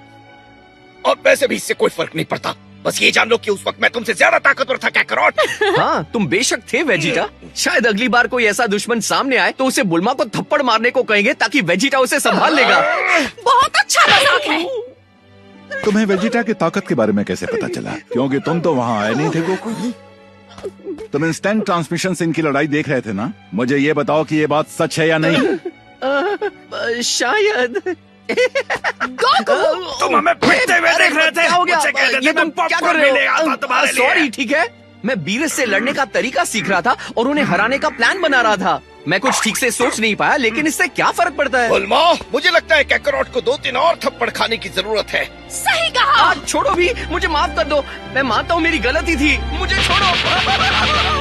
और वैसे भी इससे कोई फर्क नहीं पड़ता। बस ये जान लो कि उस वक्त मैं तुमसे ज्यादा ताकतवर था कैकरॉट। हाँ, तुम बेशक थे वेजिटा। शायद अगली बार कोई ऐसा दुश्मन सामने आए तो उसे बुल्मा को थप्पड़ मारने को कहेंगे ताकि वेजिटा उसे संभाल लेगा। बहुत अच्छा मजाक है। तुम्हें वेजिटा की ताकत के बारे में कैसे पता चला? क्योंकि तुम तो वहाँ आए नहीं थे गोकू। तुम इंस्टेंट ट्रांसमिशन से इनकी लड़ाई देख रहे थे ना? मुझे ये बताओ कि ये बात सच है या नहीं? शायद। तुम हमें पिटते हुए देख रहे थे। क्या हो गया? मुझे कहते ये थे तुम क्या कर रहे हो? सॉरी, ठीक है। मैं बीरस से लड़ने का तरीका सीख रहा था और उन्हें हराने का प्लान बना रहा था। मैं कुछ ठीक से सोच नहीं पाया, लेकिन इससे क्या फर्क पड़ता है? बुल्मा, मुझे लगता है कैकरॉट को 2-3 और थप्पड़ खाने की जरूरत है। सही कहा। छोड़ो भी, मुझे माफ कर दो। मैं मानता हूँ मेरी गलती थी, मुझे छोड़ो।